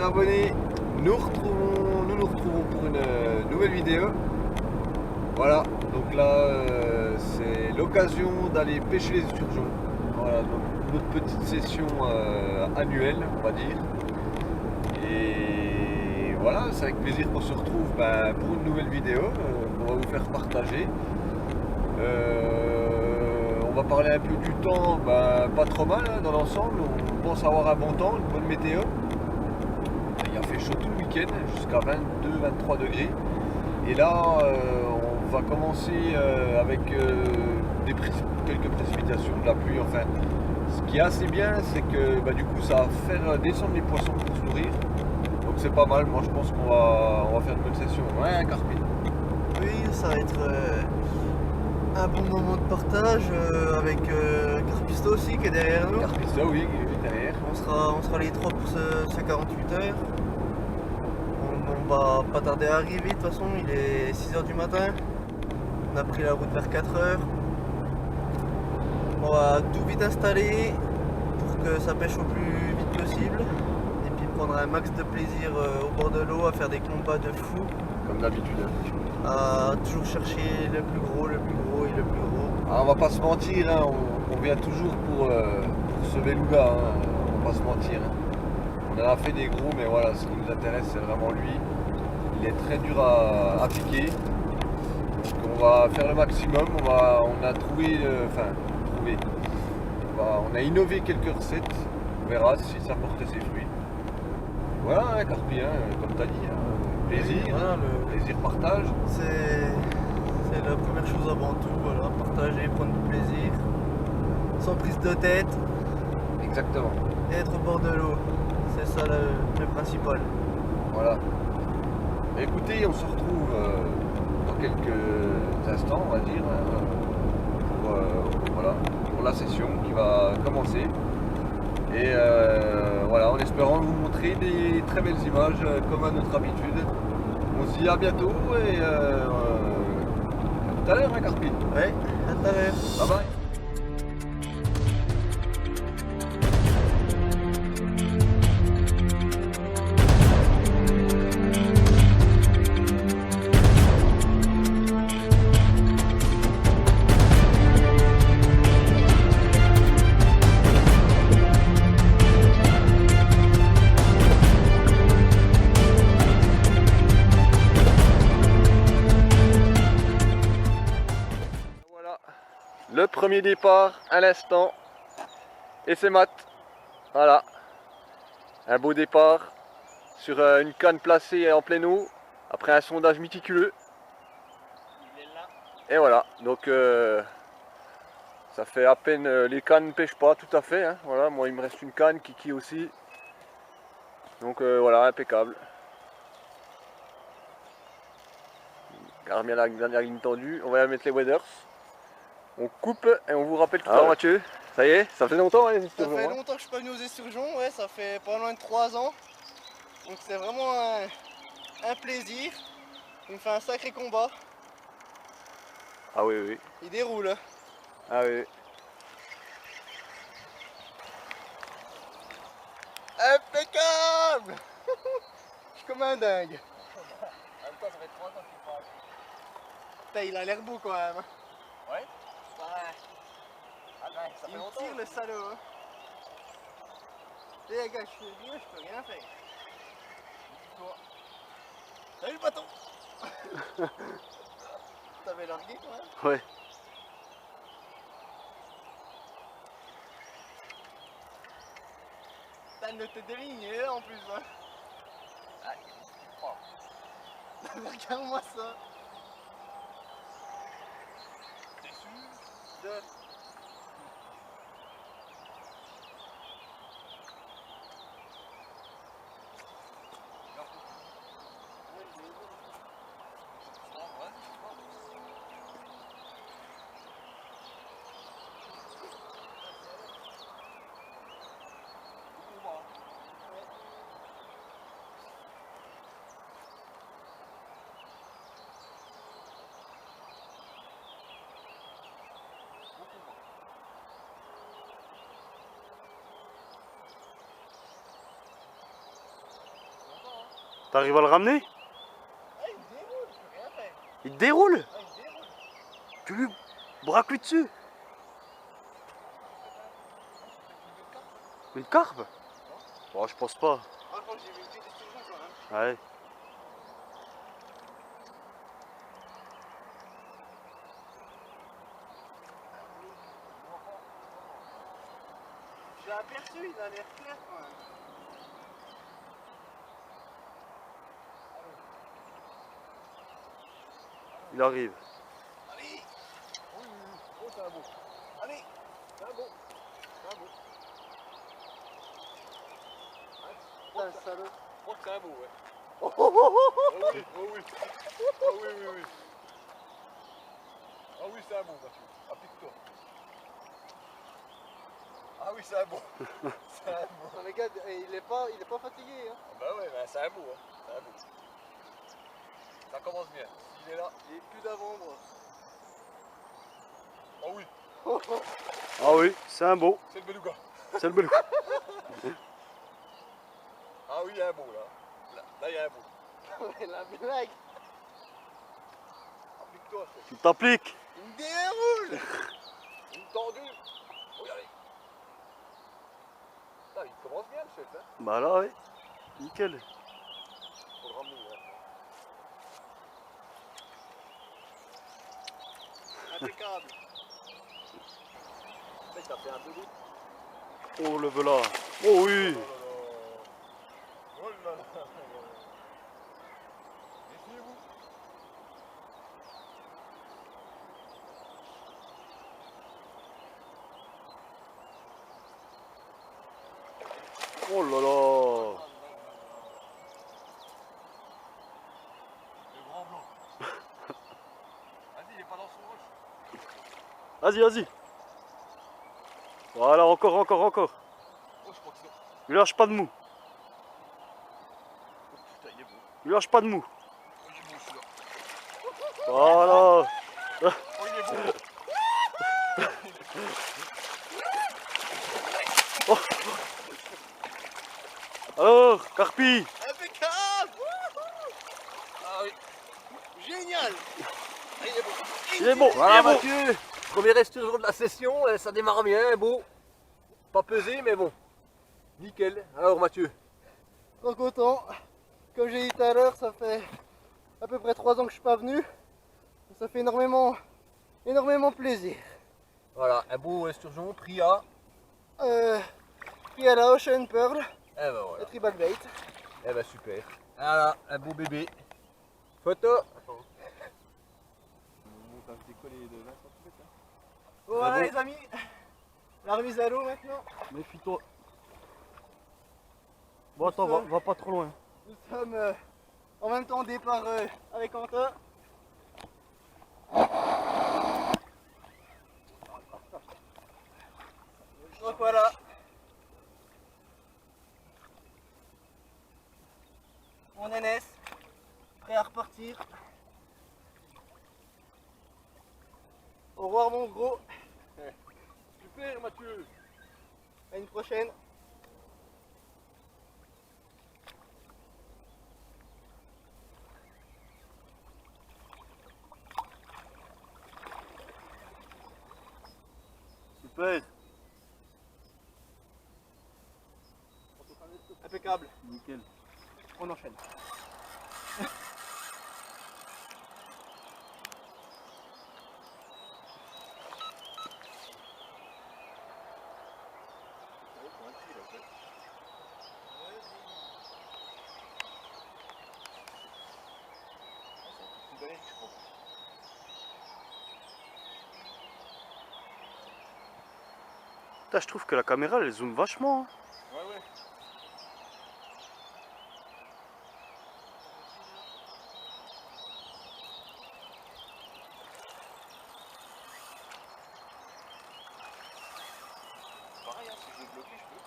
abonnés, nous nous retrouvons pour une nouvelle vidéo. Voilà, donc là c'est l'occasion d'aller pêcher les esturgeons. Voilà, donc notre petite session annuelle, on va dire. Et voilà, c'est avec plaisir qu'on se retrouve pour une nouvelle vidéo qu'on va vous faire partager. On va parler un peu du temps, pas trop mal hein, dans l'ensemble. On pense avoir un bon temps, une bonne météo. Il a fait chaud tout le week-end, jusqu'à 22-23 degrés. Et là, on va commencer avec quelques précipitations, de la pluie. Enfin, ce qui est assez bien, c'est que du coup, ça va faire descendre les poissons pour se nourrir. Donc c'est pas mal. Moi, je pense qu'on va faire une bonne session. Ouais, Carpi. Oui, ça va être un bon moment de partage avec Carpisto aussi qui est derrière nous. Carpista, oui, qui est derrière. On sera les trois pour ce 48 heures. On va pas tarder à arriver, de toute façon il est 6 h du matin. On a pris la route vers 4 h. On va tout vite installer pour que ça pêche au plus vite possible. Et puis prendre un max de plaisir au bord de l'eau, à faire des combats de fou. Comme d'habitude. À toujours chercher le plus gros et le plus gros. Ah, on va pas se mentir, hein, on vient toujours pour ce beluga, hein, on va pas se mentir. Hein. On en a fait des gros, mais voilà, ce qui nous intéresse, c'est vraiment lui. Il est très dur à piquer. Donc on va faire le maximum. On a trouvé, on a innové quelques recettes. On verra si ça porte ses fruits. Voilà, hein, Carpi, hein, comme tu as dit. Hein. Plaisir, Oui, voilà, le plaisir partage. C'est la première chose avant tout, voilà, partager, prendre du plaisir, sans prise de tête. Exactement. Et être au bord de l'eau, c'est ça le principal. Voilà. Écoutez, on se retrouve dans quelques instants, on va dire, pour la session qui va commencer. Et voilà, en espérant vous montrer des très belles images comme à notre habitude. On se dit à bientôt et à tout à l'heure, hein, Carpi. Ouais, à tout à l'heure. Bye bye. Le premier départ à l'instant et c'est mat. Voilà, un beau départ sur une canne placée en pleine eau après un sondage méticuleux. Et voilà, donc ça fait à peine, les cannes ne pêchent pas tout à fait. Hein. Voilà, moi il me reste une canne, Kiki aussi. Donc voilà, impeccable. Garde bien la dernière ligne tendue, on va mettre les waders. On coupe et on vous rappelle tout à l'heure. Mathieu, ça y est, ça fait longtemps hein, les Ça esturgeons, fait hein. longtemps que je suis pas venu aux esturgeons, ouais, ça fait pas loin de 3 ans. Donc c'est vraiment un plaisir. Il me fait un sacré combat. Ah oui, oui. Il déroule. Ah oui. Impeccable. Je suis comme un dingue. En même temps, ça fait 3 ans qu'il parle. Putain, il a l'air beau quand même. Ouais. Ouais. Ah ben, ça fait Il me longtemps. tire le salaud. Hein. Les gars, je fais rien, je peux rien faire. Salut le bâton. T'avais largué quand même. Ouais. T'as une tête de ligne en plus. Hein. Regarde-moi ça. T'es sûr de... T'arrives à le ramener? Ah, il déroule, je peux rien faire. Il te déroule? Ah, il déroule. Tu lui braques lui dessus? Une carpe? Bon, je pense pas. Ah, je crois que j'ai vu une petite esturgeon quand même. Ouais. Je l'ai aperçu, il a l'air clair quand même. Il arrive. Allez, Oui, oui, oui. Oh, c'est un beau. allez. C'est un beau. C'est un beau. Putain, le salaud. Je crois que c'est un beau, ouais. Oh, oh, oh, oh, Oh oui, oh oui. Oh oui, oui, oui. Ah oui, c'est un beau, Mathieu. Applique-toi. Ah oui, c'est un beau. C'est un beau. oh. Regarde, il est pas fatigué. Hein. Ah bah ouais, bah c'est un beau, hein. C'est un beau. Ça commence bien. S'il est là. Il est plus d'avant-bras. Oh oui, Oh, oh. Ah oui, c'est un beau. c'est le beluga. C'est le belou. Ah oui, il y a un beau là. Là, il y a un beau. Ouais, la blague. Applique-toi, chef. Tu t'appliques. Il me déroule. Une tendue. Regardez. Ah, il commence bien, le chef, hein. Bah là, ouais. Nickel. Faut le ramener, hein. Impeccable. Le mec, t'as fait un peu d'eau. Oh, le voilà. Oh oui. Oh là là. Essuyez-vous. Oh là là. Le grand blanc. Vas-y, il est pas dans son roche. Vas-y, vas-y. Voilà, encore, encore, encore. Oh, je crois que c'est. Lui lâche pas de mou. Oh putain, il est beau. Lui lâche pas de mou. Oh, il est beau celui-là. Voilà. Oh, il est beau. Alors, Carpi. Impeccable. Ah oui. Génial. Ah, il est beau. Il est bon. Voilà, il est bon. Mathieu. Premier esturgeon de la session. Ça démarre bien, beau. Pas pesé, mais bon. Nickel. Alors, Mathieu. Trop content. Comme j'ai dit tout à l'heure, ça fait à peu près 3 ans que je suis pas venu. Ça fait énormément plaisir. Voilà, un beau esturgeon pris à. Puis à la Ocean Pearl, Eh ben voilà. le tribal bait. Eh ben super. Voilà, un beau bébé. Photo. Voilà bon. les amis, la remise à l'eau maintenant. Méfie-toi. Bon, attends, va pas trop loin. Nous sommes en même temps au départ avec Quentin. Donc voilà. Mon NS, prêt à repartir. Au revoir mon gros, Super, Mathieu. à une prochaine. Super. Impeccable, Nickel. on enchaîne. Putain, je trouve que la caméra elle zoome vachement. Hein. Ouais, ouais. Pareil, hein, si je veux bloquer, je peux.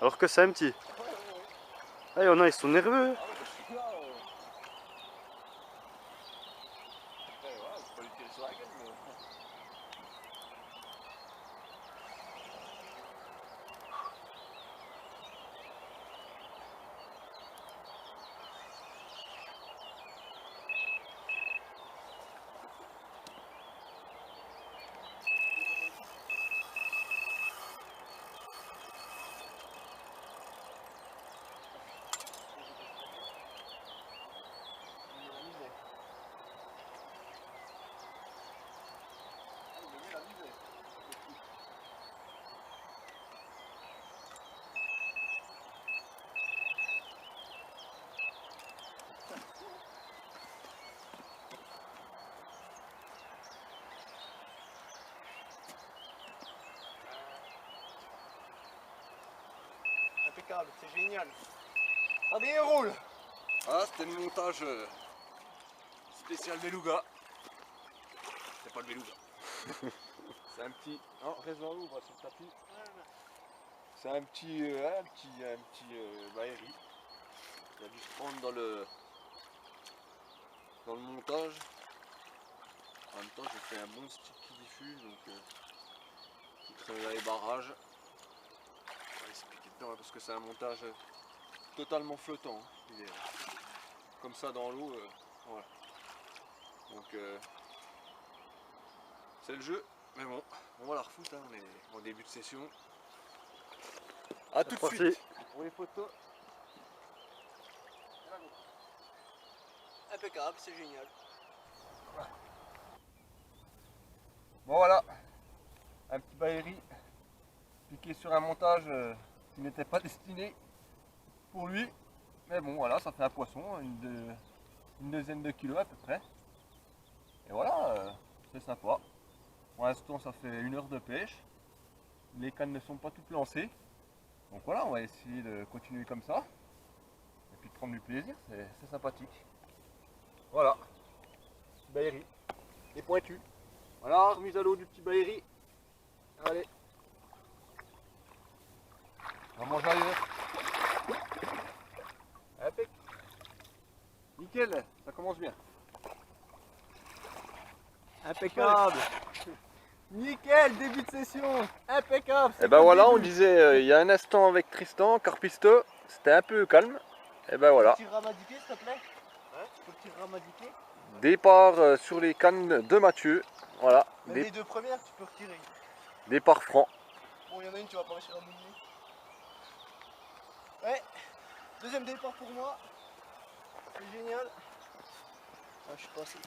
Alors que c'est un petit. Ah, il y en a, ils sont nerveux. Ah ouais, parce que là. Après, voilà, faut pas lui tirer sur la gueule, mais. Impeccable, c'est génial. Allez, roule. Ah, c'était le montage spécial beluga. C'est pas le beluga. C'est un petit. Non, reste dans l'eau, on va sur le tapis. C'est un petit Baeri. Il a dû se prendre dans le montage. En même temps, j'ai fait un bon stick qui diffuse, donc qui traîne dans les barrages. On va expliquer dedans parce que c'est un montage totalement flottant. Il est comme ça dans l'eau, voilà. Donc c'est le jeu, mais bon, on va la refoutre, hein, on est en début de session. A tout de suite pour les photos. Impeccable, c'est génial. Bon voilà, un petit Baeri piqué sur un montage qui n'était pas destiné pour lui. Mais bon voilà, ça fait un poisson, une douzaine de kilos à peu près. Et voilà, c'est sympa. Pour l'instant ça fait 1 heure de pêche. Les cannes ne sont pas toutes lancées. Donc voilà, on va essayer de continuer comme ça. Et puis de prendre du plaisir, c'est sympathique. Voilà, petit Baeri. Et pointu. Voilà, remise à l'eau du petit Baeri. Allez. On va manger ailleurs. Impec. Nickel, ça commence bien. Impeccable. Nickel, début de session. Impeccable. Et ben voilà, on disait il y a un instant avec Tristan, Carpisto, c'était un peu calme. Et ben voilà. Tu peux le ramadiquer, s'il te plaît? Tu peux le ramadiquer? Départ sur les cannes de Mathieu. Voilà. Même les deux premières, tu peux retirer. Départ franc. Bon, il y en a une, tu vas pas réussir à mouiller. Ouais. Deuxième départ pour moi. C'est génial. Ah, je suis passé.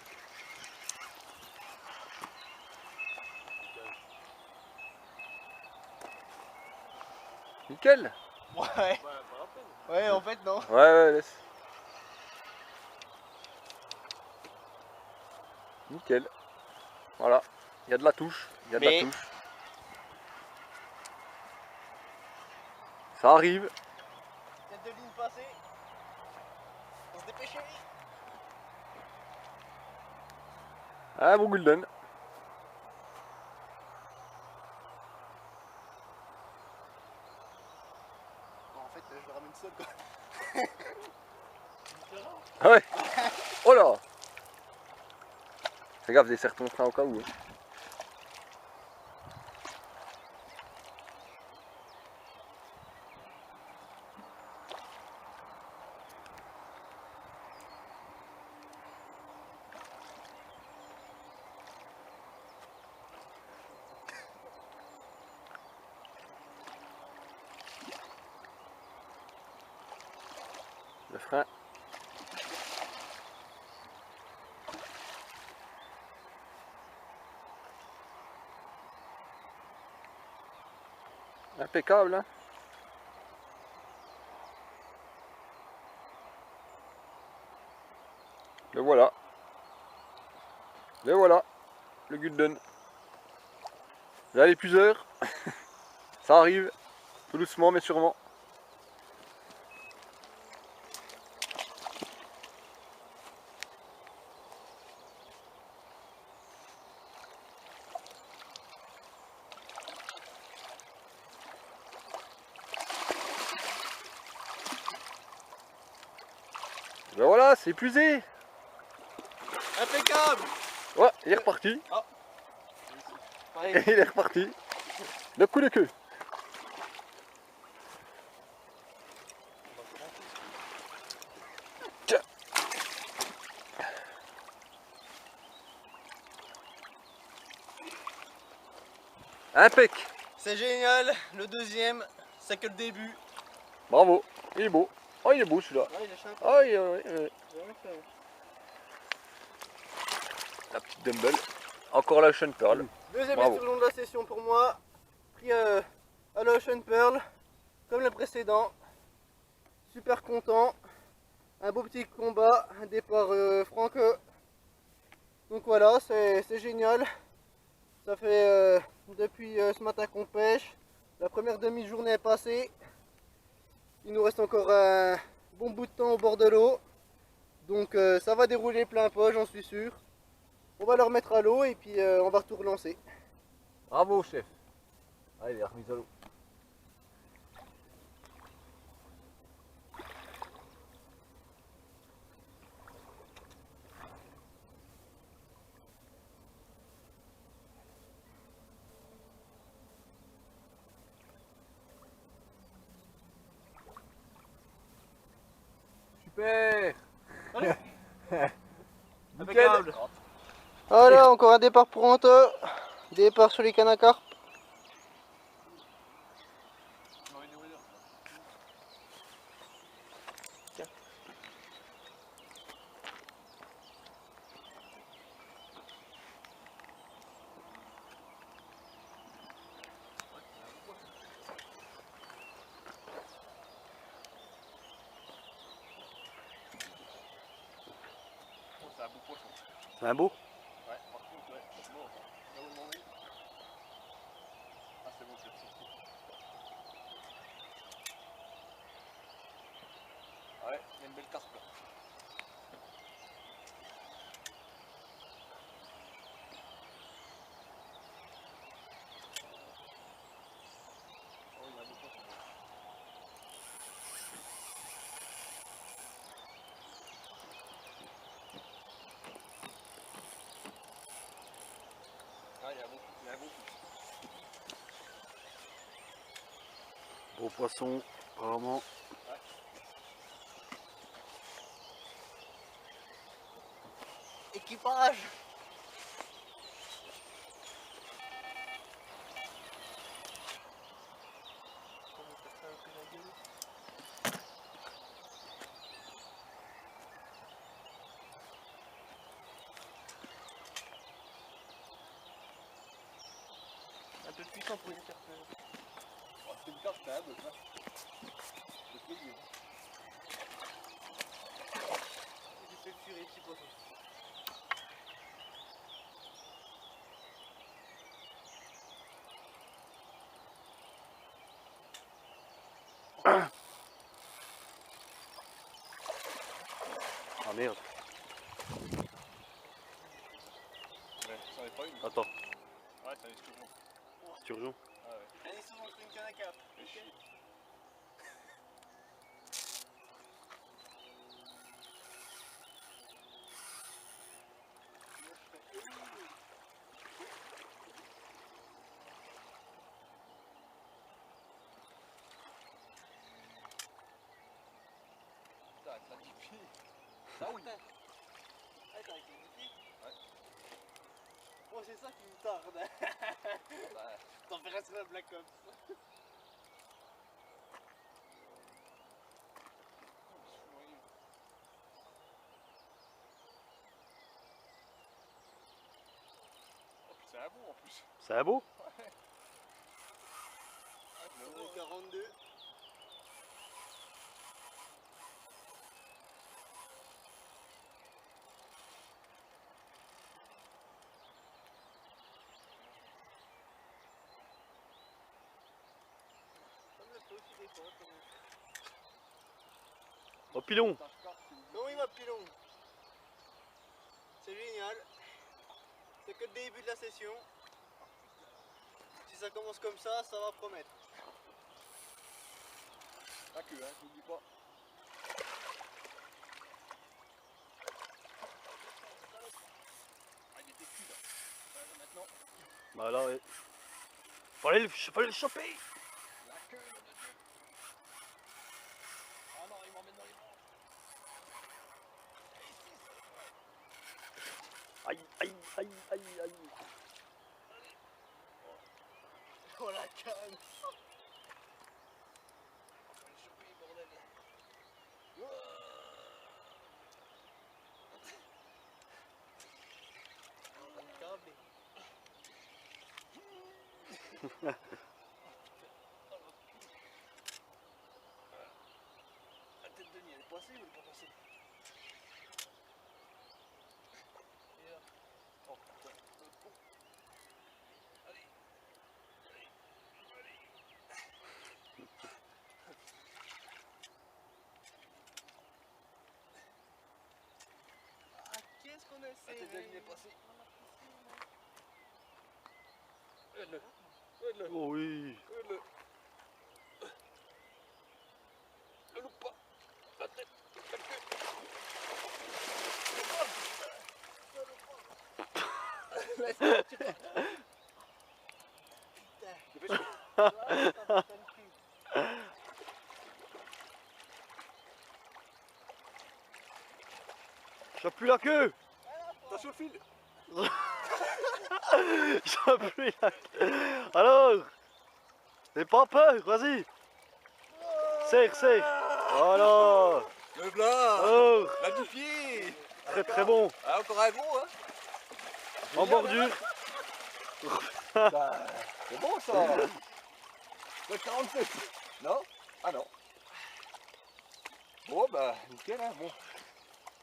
Nickel. Ouais. Ouais, en fait, non. Ouais, laisse. Nickel. Voilà. Il y a de la touche. Il y a de la touche. Ça arrive. Tête de ligne passée. On se dépêche. Ah, bon golden. En fait, je le ramène seul, quoi. Ah ouais. Oh là. Fais gaffe, desserre ton frein au cas où. Hein. Le frein. Impeccable, hein. Le voilà. Le voilà. Le golden. Là l'épuiseur. Ça arrive. Tout doucement mais sûrement. Ben voilà, c'est épuisé. Impeccable. Ouais, il est reparti. Ah. Et il est reparti. Le coup de queue. Tiens. Impec. C'est génial. Le deuxième, c'est que le début. Bravo. Il est beau. Oh, il est beau celui-là. Ah, il est sympa. Oh, la petite dumbbell. Encore la Ocean Pearl. Deuxième Bravo. étourlon de la session pour moi. Pris à la Ocean Pearl, comme le précédent. Super content. Un beau petit combat, un départ franc. Donc voilà, c'est génial. Ça fait depuis ce matin qu'on pêche. La première demi-journée est passée. Il nous reste encore un bon bout de temps au bord de l'eau. Donc ça va dérouler plein pot, j'en suis sûr. On va le remettre à l'eau et puis on va tout relancer. Bravo chef. Allez, il est remis à l'eau. Super. Impeccable. Voilà, encore un départ pour Anto. Départ sur les cannes à carpe. C'est un beau poisson. C'est un beau. Ouais, par contre, ouais, c'est mort. Là où on en est. Ah, c'est bon, c'est sorti. Ouais, il y a une belle carpe là. Oh, il y a un beau poisson. Ah, il y a un beau coup. Beau poisson, vraiment. Équipage. Un peu puissant pour les faire peur. Oh, c'est une carpe, c'est un bœuf là. C'est plaisir. J'ai fait fuir les petits poissons. Ah merde. Ouais, ça en est pas une. Attends, Ouais, ça en est toujours. c'est urgent. Ah ouais. Allez, souvent entre une canne à carpe. Fais chier. Putain, avec la Jiffy. Ah oui. Attends, avec les outils. Ouais. Oh, c'est ça qui me tarde. Bah, Température Black Ops. oh, puis c'est un bon en plus. C'est un beau. Ah, je le On vois. est 42. Ça me le fait aussi des fois. Oh pilon. Non, il m'a pilon. C'est génial. C'est que le début de la session. Si ça commence comme ça va promettre. La queue, hein, n'oublie pas. Ah, il était cul là. Maintenant, Bah là, ouais. Fallait le choper. la queue, nom de Dieu. Ah non, il m'emmène dans les bras. Aïe, aïe, aïe, aïe, aïe. Oh la canne. Câblé. La tête de nid, elle est passée ou elle est pas passée? Et là. Oh putain, le con. Allez. Allez. Allez. qu'on est Ah, t'es déjà serré. passé. Oh oui. Le loupe pas. La tête, la queue. J'ai plus la queue. Attention le fil. J'ai plus la queue. Alors, n'aie pas peur, vas-y. Serre, serre. Voilà. Le blanc. Alors, La du pied. très très bon. Ah, encore un gros, hein. En bordure. C'est bon ça. Le 47. Non? Ah non. Bon bah nickel, hein. Bon.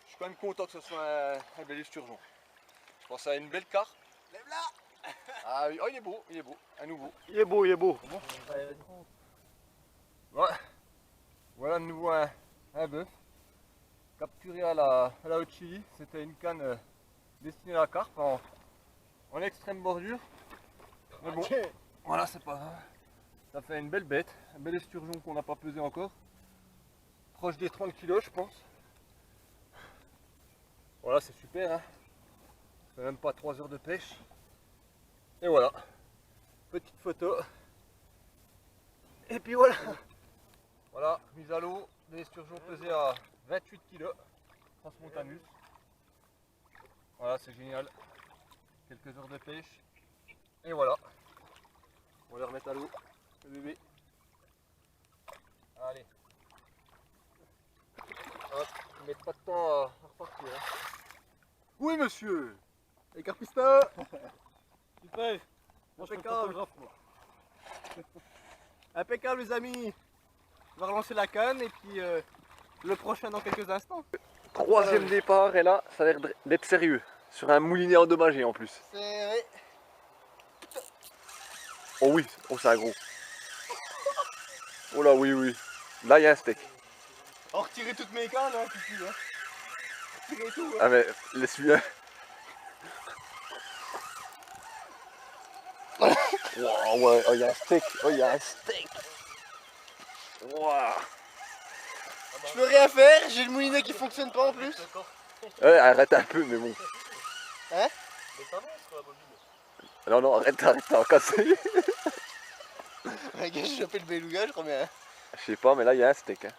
Je suis quand même content que ce soit un bel esturgeon. Je pense à une belle carte. Lève-la. Ah oui, oh il est beau, à nouveau. Il est beau, il est beau. Ouais. Voilà de nouveau un bœuf. Capturé à la haute chili. C'était une canne destinée à la carpe en extrême bordure. Mais bon, voilà, c'est pas grave. Ça fait une belle bête, un bel esturgeon qu'on n'a pas pesé encore. Proche des 30 kg je pense. Voilà, c'est super, hein. Ça fait même pas 3 heures de pêche. Et voilà, petite photo. Et puis voilà. Voilà, mise à l'eau, des esturgeons pesés à 28 kg. Transmontanus. Voilà, c'est génial. Quelques heures de pêche. Et voilà. On va les remettre à l'eau, le bébé. Allez. Hop, ils mettent pas de temps à repartir. Hein. Oui monsieur. Et Carpista. Super. Moi je suis Impeccable. photographe moi. Impeccable les amis. On va relancer la canne et puis le prochain dans quelques instants. Troisième départ et là, ça a l'air d'être sérieux. Sur un moulinet endommagé en plus. C'est... Oh oui, oh c'est un gros. Oh là oui oui. Là il y a un steak. On retirer toutes mes cannes hein, si tu veux. Retirer tout. Hein. Ah mais laisse-lui un. Wow, ouais, oh il y a un steak. Oh il y a un steak. Wow. Je peux rien faire, j'ai le moulinet qui fonctionne pas en plus. Ouais, arrête un peu mais bon. Hein? Non non arrête, t'as cassé. Regarde, j'ai chopé le beluga, je remets un. Je sais pas mais là il y a un steak. Hein.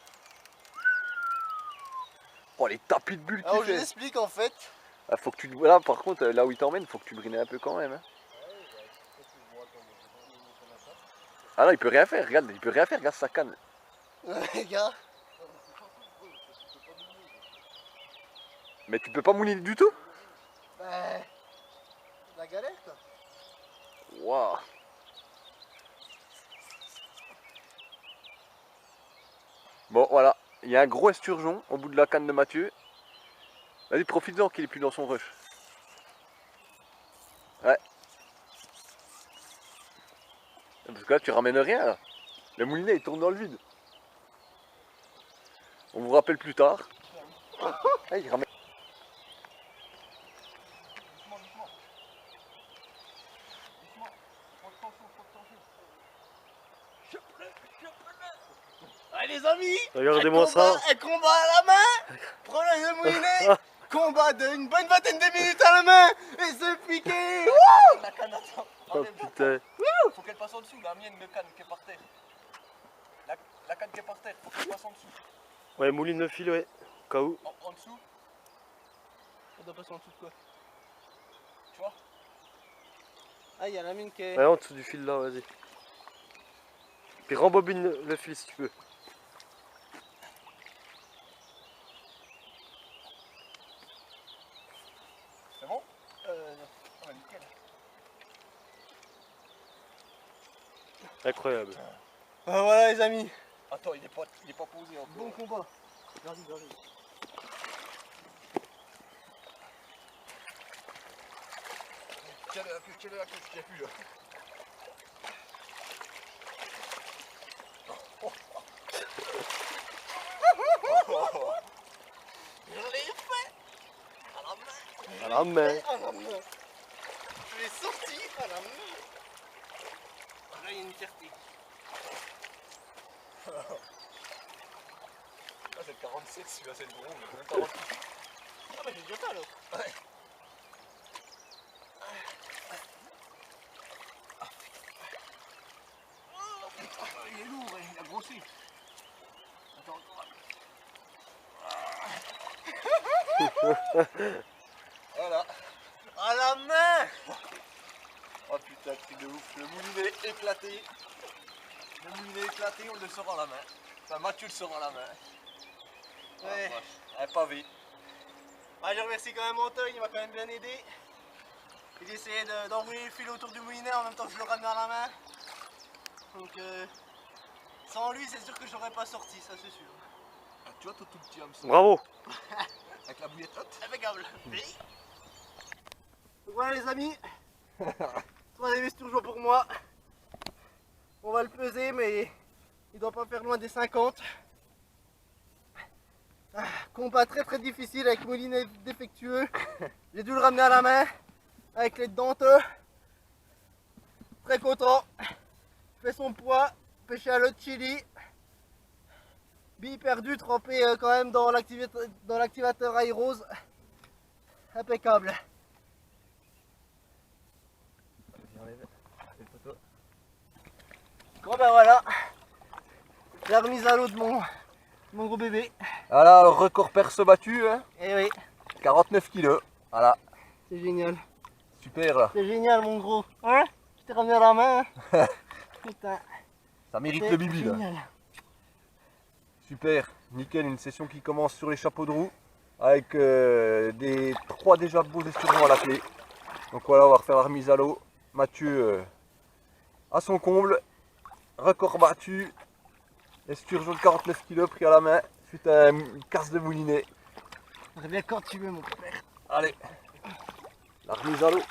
Oh les tapis de bulles Alors qu'il je fait. t'explique en fait. Ah, faut que tu là par contre là où il t'emmène faut que tu brines un peu quand même. Hein. Ah non il peut rien faire, regarde, il peut rien faire, regarde sa canne. Regarde. Mais tu peux pas mouliner du tout? Bah... la galère quoi. Waouh. Bon voilà, il y a un gros esturgeon au bout de la canne de Mathieu. Vas-y profite-en qu'il est plus dans son rush. Ouais. Parce que là tu ramènes rien là. Le moulinet il tourne dans le vide. On vous rappelle plus tard. Ah, il ramène. Allez les amis, Regardez-moi ça. Un combat à la main. Prends le moulinet. Combat d'une bonne vingtaine de minutes à la main. Et se piquer. La canne attend. Oh putain. Faut qu'elle passe en dessous, la mienne de canne qui est par terre. La canne qui est par terre, faut qu'elle passe en dessous. Ouais, mouline de fil, ouais. Au cas où. En dessous, On doit passer en dessous de quoi? tu vois. Ah, il y a la mine qui est... Ouais, en dessous du fil là, vas-y. Puis rembobine le fil si tu peux. C'est bon? non. Ouais, nickel. Incroyable. Ah, voilà les amis. Attends, il est pas posé encore. Bon combat. Vas-y, vas-y. Tiens-le la queue, qu'il n'y a plus là. Je l'ai fait. À la main. À la main. À la main. Je l'ai sorti à la main. Là, il y a une fierté. Ah, c'est le 47, celui-là, c'est le gros, mais même pas rempli. Ah bah j'ai déjà fait alors. Ouais. Il est lourd, il a grossi. Attends, voilà. À la main. Oh putain, truc de ouf. Le moulinet éclaté. Le moulinet éclaté, on le sort à la main. Enfin, Mathieu le sort à la main. Ouais. Un pavé. Ah, je remercie quand même Antoine, il m'a quand même bien aidé. Il essayait d'enrouler le fil autour du moulinet en même temps que je le ramenais à la main. Donc sans lui c'est sûr que je l'aurais pas sorti, ça c'est sûr. Ah, tu vois, toi, tout petit hameçon. Bravo. Avec la bouillette haute. Impeccable. Donc voilà les amis. 3 esturgeons pour moi. On va le peser mais il doit pas faire loin des 50. Combat très difficile avec moulinet défectueux. J'ai dû le ramener à la main avec les denteux. Très content. Fait son poids, pêché à l'eau de Chili. Bille perdue, trempé quand même dans l'activateur Airose. Impeccable. Bon ben voilà. La remise à l'eau de mon gros bébé. Voilà, record perso battu, hein. Eh oui, 49 kilos. Voilà, c'est génial. super là. C'est génial mon gros. Hein? Je t'ai ramené à la main. Hein. Putain. Ça mérite C'est le bibi là. génial. Super, nickel, une session qui commence sur les chapeaux de roue avec des 3 déjà beaux esturgeons à la clé. Donc voilà, on va refaire la remise à l'eau. Mathieu à son comble, record battu, esturgeon de 49 kg pris à la main suite à une casse de moulinet. Reviens quand tu veux mon père. Allez, la remise à l'eau.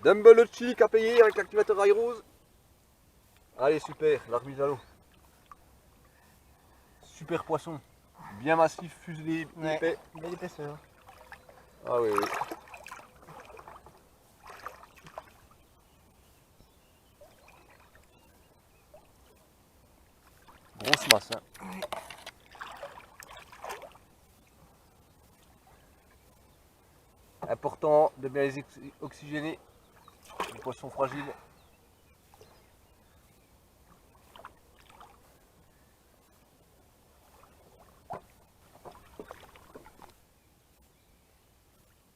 Dumbbell de Chili à payer avec l'activateur Airose. Allez, super, la remise à l'eau. Super poisson, bien massif, fuselé, Ouais, épais. belle épaisseur. Ah oui, oui. Grosse masse, hein. Important de bien les oxygéner, les poissons fragiles.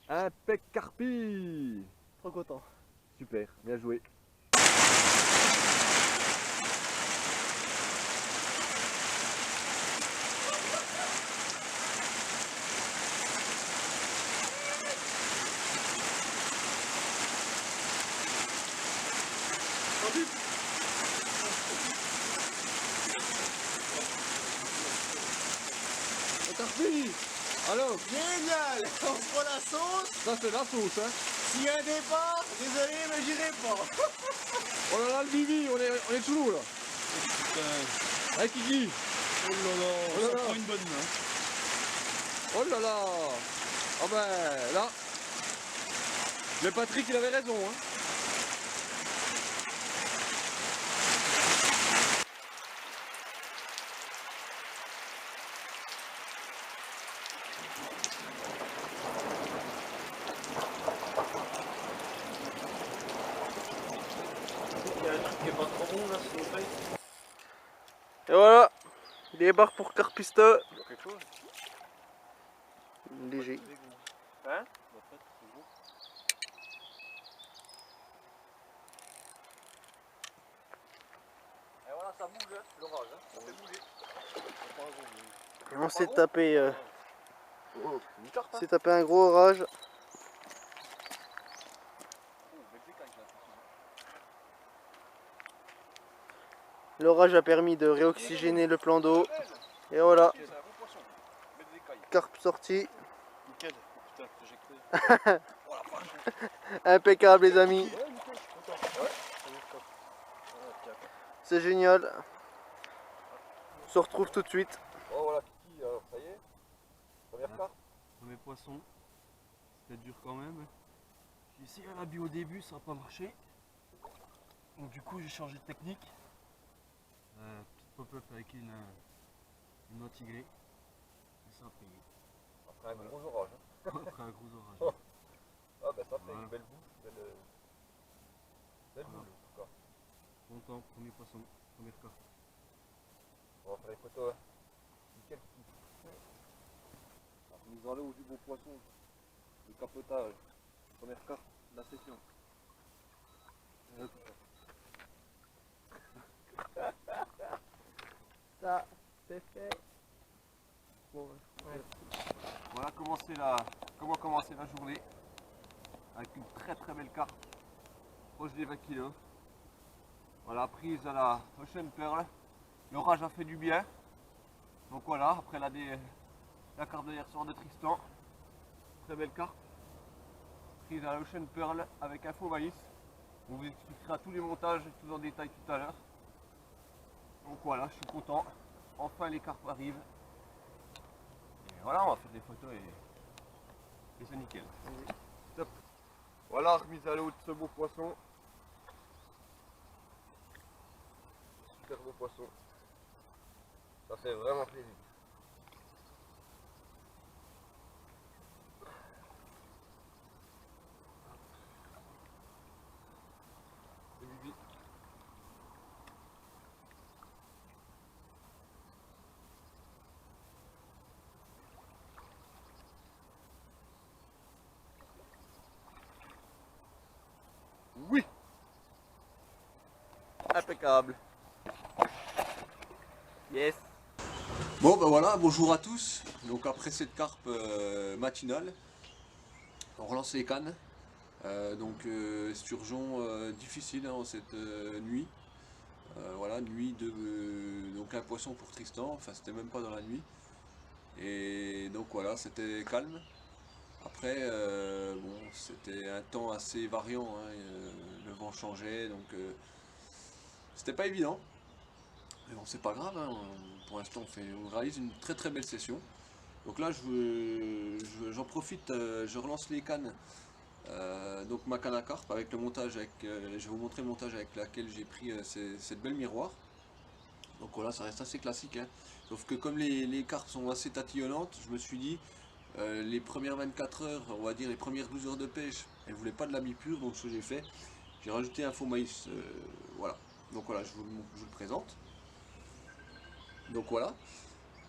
Impec carpi. Trop content. Super, bien joué. Carpi. Alors, Génial. On prend la sauce. ça c'est la sauce, hein. S'il y a un départ, désolé mais j'irai pas. Oh là là, le bibi, on est sous l'eau là. Putain, Avec Kiki. oh là là, Oh là ça là. prend une bonne main. Oh là là. Ah ben là, le Patrick il avait raison, hein. Il y a un truc qui est pas trop bon là, s'il vous plaît. Et voilà. Débarque pour Carpista. Quelque chose. Léger. Hein? Et voilà, ça bouge, hein, l'orage, hein. Ça fait bouger. On s'est tapé, Oh, une carte, hein. un gros orage. Oh, mec, des cailles, là. L'orage a permis de réoxygéner le plan d'eau. Et voilà, C'est un bon poisson. Mec, des cailles. carpe sorti. Nickel. Putain, j'ai cru. Oh la vache. Impeccable les amis. Ouais, nickel, je suis content. Ouais. C'est génial. On se retrouve tout de suite. Oh voilà, Kiki, alors ça y est. Première carte. Premier poisson. C'était dur quand même. J'ai essayé à la bio au début, ça n'a pas marché. Donc du coup j'ai changé de technique. Petite pop-up avec une noix tigrée. Et ça a payé. Après un gros orage. Après un gros orage. Ah bah ça fait Voilà. une belle bouche, belle Voilà. boule en tout cas. Content, premier poisson, première carte. On va faire les photos. Hein. Nickel. Mise en l'eau du beau poisson. Le capotage. Première carte de la session. Ça, c'est fait. Bon, ouais. Voilà comment commencer la journée. Avec une très belle carte. Proche des 20 kg. Voilà, prise à la Ocean Pearl. L'orage a fait du bien. Donc voilà, après la carte de hier soir de Tristan. Très belle carte. Prise à la Ocean Pearl avec un faux maïs. On vous expliquera tous les montages et tout en détail tout à l'heure. Donc voilà, je suis content. Enfin les cartes arrivent. Et voilà, on va faire des photos et c'est nickel. Top. Voilà, remise à l'eau de ce beau poisson. Super beau poisson. Ça fait vraiment plaisir. Et Bibi. Oui. Impeccable. Yes. Bon ben voilà, bonjour à tous. Donc après cette carpe matinale, on relance les cannes. Sturgeon difficile hein, cette nuit. Voilà, nuit de donc un poisson pour Tristan, enfin c'était même pas dans la nuit. Et donc voilà, c'était calme. Après, bon, c'était un temps assez variant, hein, le vent changeait, donc c'était pas évident. Mais bon, c'est pas grave, hein, pour l'instant on réalise une très belle session. Donc là, j'en profite, je relance les cannes. Donc ma canne à carpe avec le montage, je vais vous montrer le montage avec laquelle j'ai pris cette belle miroir. Donc voilà, ça reste assez classique, hein. Sauf que comme les carpes sont assez tatillonnantes, je me suis dit, les premières 24 heures, on va dire les premières 12 heures de pêche, elles ne voulaient pas de la mi-pure, donc ce que j'ai fait, j'ai rajouté un faux maïs, voilà. Donc voilà, je vous le présente. Donc voilà,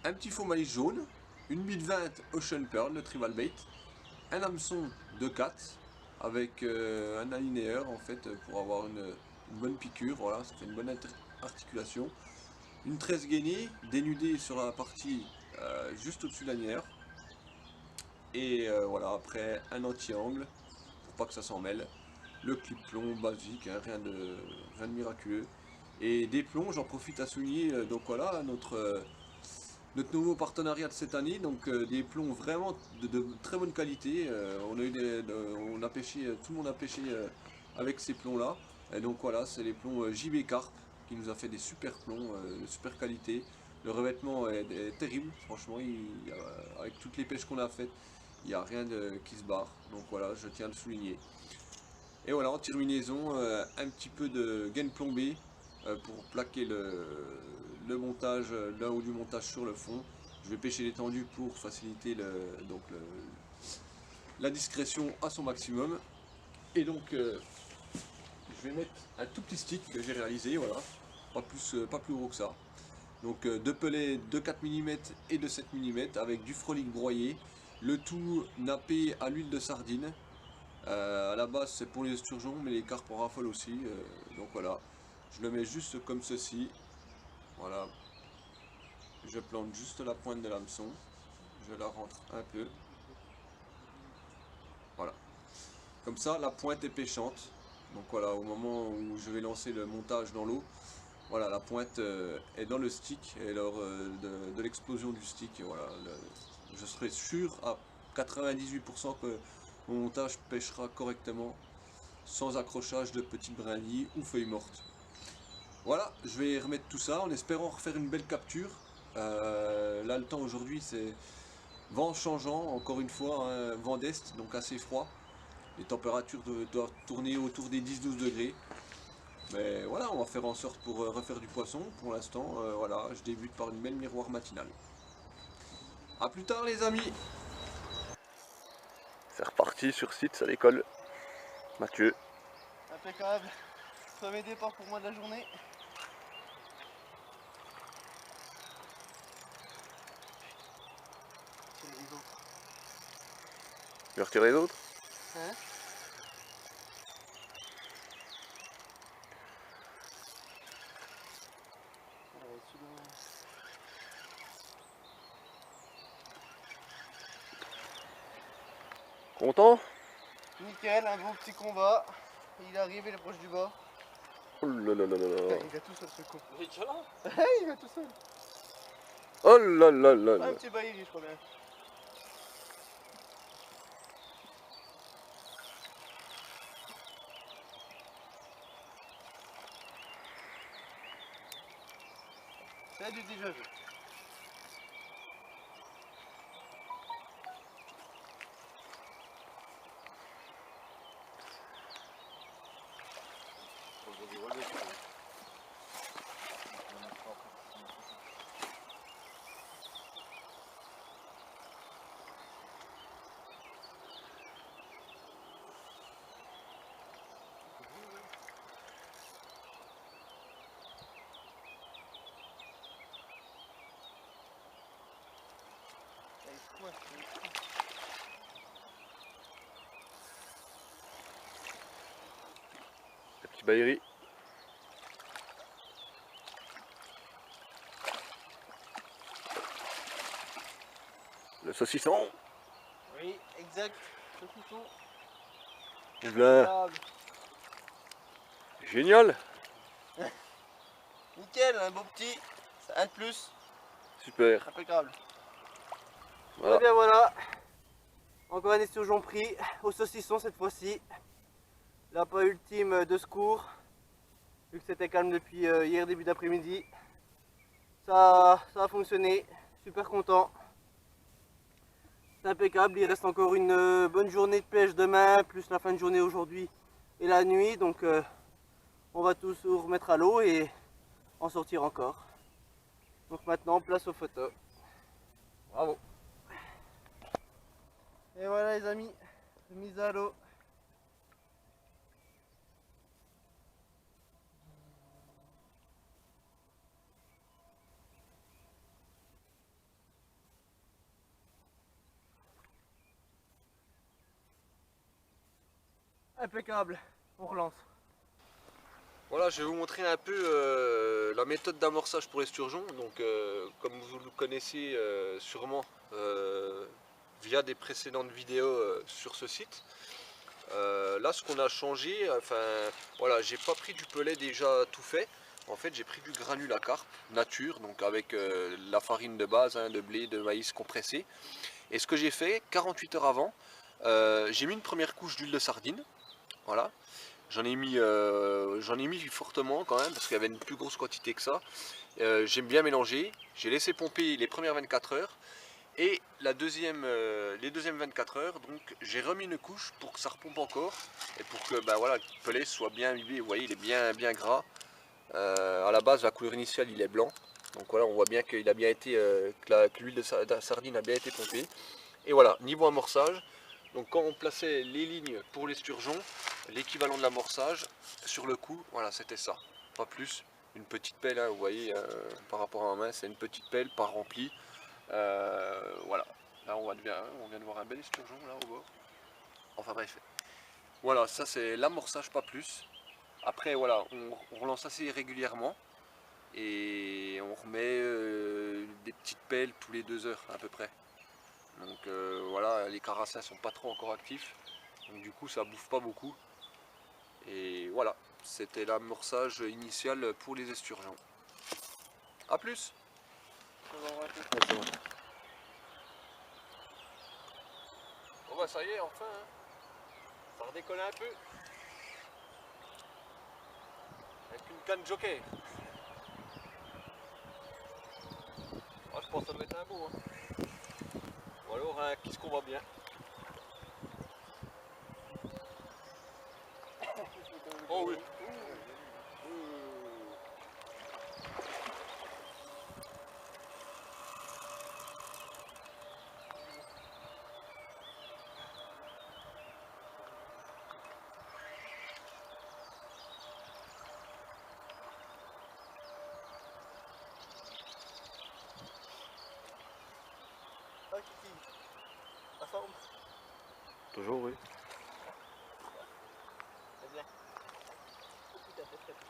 un petit faux maïs jaune, une bite 20 Ocean Pearl, le tribal bait, un hameçon de 4 avec un alinéeur en fait pour avoir une bonne piqûre, voilà, ça fait une bonne articulation. Une tresse gainée dénudée sur la partie juste au-dessus de l'alinéeur. Et voilà, après un anti-angle pour pas que ça s'en mêle. Le clip plomb basique, hein, rien de miraculeux. Et des plombs, j'en profite à souligner, donc voilà, notre nouveau partenariat de cette année, donc des plombs vraiment de très bonne qualité. On a pêché, tout le monde a pêché avec ces plombs là. Et donc voilà, c'est les plombs JB Carp qui nous a fait des super plombs de super qualité. Le revêtement est terrible, franchement, avec toutes les pêches qu'on a faites, il n'y a rien qui se barre. Donc voilà, je tiens à le souligner. Et voilà, en terminaison, un petit peu de gaine plombée pour plaquer le montage, là haut du montage sur le fond. Je vais pêcher l'étendue pour faciliter la discrétion à son maximum. Et donc, je vais mettre un tout petit stick que j'ai réalisé, voilà, pas plus gros que ça. Donc deux pelets de 4 mm et de 7 mm avec du frolic broyé, le tout nappé à l'huile de sardine. À la base c'est pour les esturgeons mais les carpes en raffolent aussi, donc voilà, je le mets juste comme ceci, voilà, je plante juste la pointe de l'hameçon, je la rentre un peu, voilà, comme ça la pointe est pêchante, donc voilà, au moment où je vais lancer le montage dans l'eau, voilà, la pointe est dans le stick et lors de l'explosion du stick, voilà, je serai sûr à 98% que mon montage pêchera correctement sans accrochage de petites brindilles ou feuilles mortes. Voilà, je vais remettre tout ça en espérant refaire une belle capture. Là, le temps aujourd'hui, Vent changeant, encore une fois, hein, vent d'est, donc assez froid. Les températures doivent tourner autour des 10-12 degrés. Mais voilà, on va faire en sorte pour refaire du poisson. Pour l'instant, voilà, je débute par une belle miroir matinale. A plus tard les amis. C'est reparti sur site, ça décolle. Mathieu. Impeccable. Premier départ pour moi de la journée. Tu veux retirer les autres? Hein? Content? Nickel, un beau petit combat. Il arrive, il est proche du bas. Oh là là là là là. Il va tout seul ce coup. Il est déjà là. Il va tout seul. Oh là là là là. Un petit bailli, je crois bien. C'est du déjà vu. Le petit baillerie. Le saucisson. Oui, exact. Saucisson. Là. Génial. Nickel, un beau petit. C'est un de plus. Super. Impeccable. Voilà. Et bien voilà. Encore un esturgeon pris au saucisson cette fois-ci. L'appât ultime de secours. Vu que c'était calme depuis hier début d'après-midi. Ça a fonctionné. Super content. C'est impeccable. Il reste encore une bonne journée de pêche demain, plus la fin de journée aujourd'hui et la nuit. Donc on va tous nous remettre à l'eau et en sortir encore. Donc maintenant, place aux photos. Bravo. Et voilà les amis, mise à l'eau. Impeccable, on relance. Voilà, je vais vous montrer un peu la méthode d'amorçage pour l'esturgeon. Donc, comme vous le connaissez sûrement via des précédentes vidéos sur ce site. Là, ce qu'on a changé, enfin, voilà, j'ai pas pris du pelet déjà tout fait. En fait, j'ai pris du granule à carpe nature, donc avec la farine de base, hein, de blé, de maïs compressé. Et ce que j'ai fait, 48 heures avant, j'ai mis une première couche d'huile de sardine. Voilà. J'en ai mis fortement quand même, parce qu'il y avait une plus grosse quantité que ça. J'ai bien mélangé, j'ai laissé pomper les premières 24 heures. Et les deuxièmes 24 heures, donc j'ai remis une couche pour que ça repompe encore. Et pour que voilà, le pelet soit bien imbibé. Vous voyez, il est bien gras. À la base, la couleur initiale, il est blanc. Donc voilà, on voit bien qu'il a bien été, que l'huile de sardine a bien été pompée. Et voilà, niveau amorçage. Donc quand on plaçait les lignes pour l'esturgeon, l'équivalent de l'amorçage, sur le coup, voilà, c'était ça. Pas plus. Une petite pelle, hein, vous voyez, par rapport à ma main, c'est une petite pelle, pas remplie. Voilà. Là, on vient de voir un bel esturgeon, là, au bord. Enfin bref. Voilà, ça c'est l'amorçage, pas plus. Après, voilà, on relance assez régulièrement. Et on remet des petites pelles tous les 2 heures, à peu près. Donc voilà, les carassins sont pas trop encore actifs, donc du coup ça bouffe pas beaucoup. Et voilà, c'était l'amorçage initial pour les esturgeons. A plus. Bon bah ça y est, enfin, hein. Ça redécolle un peu. Avec une canne jockey. Oh, je pense que ça doit être un beau. Hein. Voilà. qui se combat bien. Oh oui. Ah Kiki, la forme. Toujours, oui. Très bien. Tout à fait, très bien.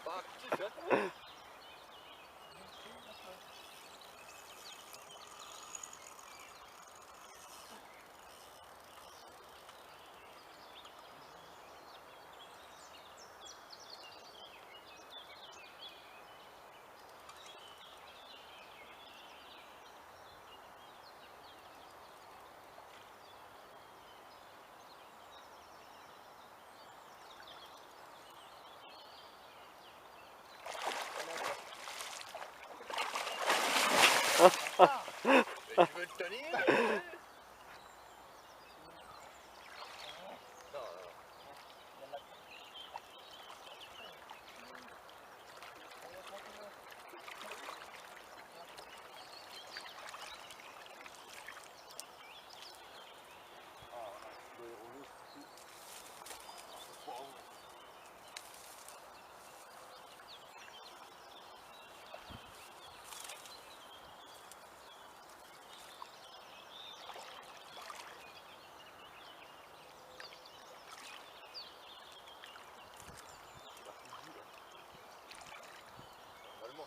Pas actif, hein. Mais tu veux le tenir? Normalement.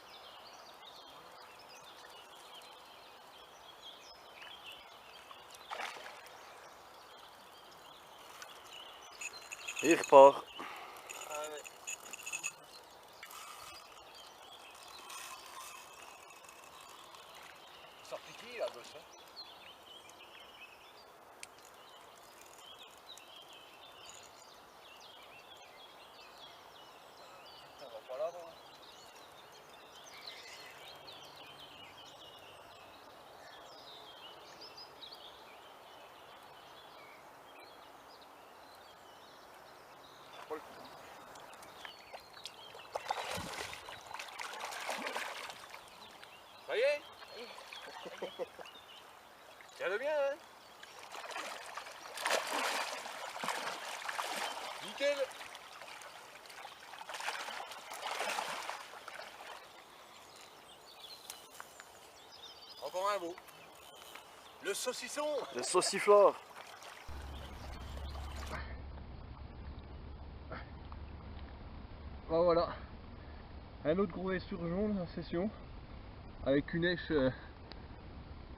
Et il repart. Ah ouais. Ça pique la gosse, hein. On va pas là-bas. Ça y est. Tiens-le bien, hein. Nickel. Encore un beau. Le saucisson. Le sauciflore. Ah, voilà. Un autre gros esturgeon dans la session. Avec une èche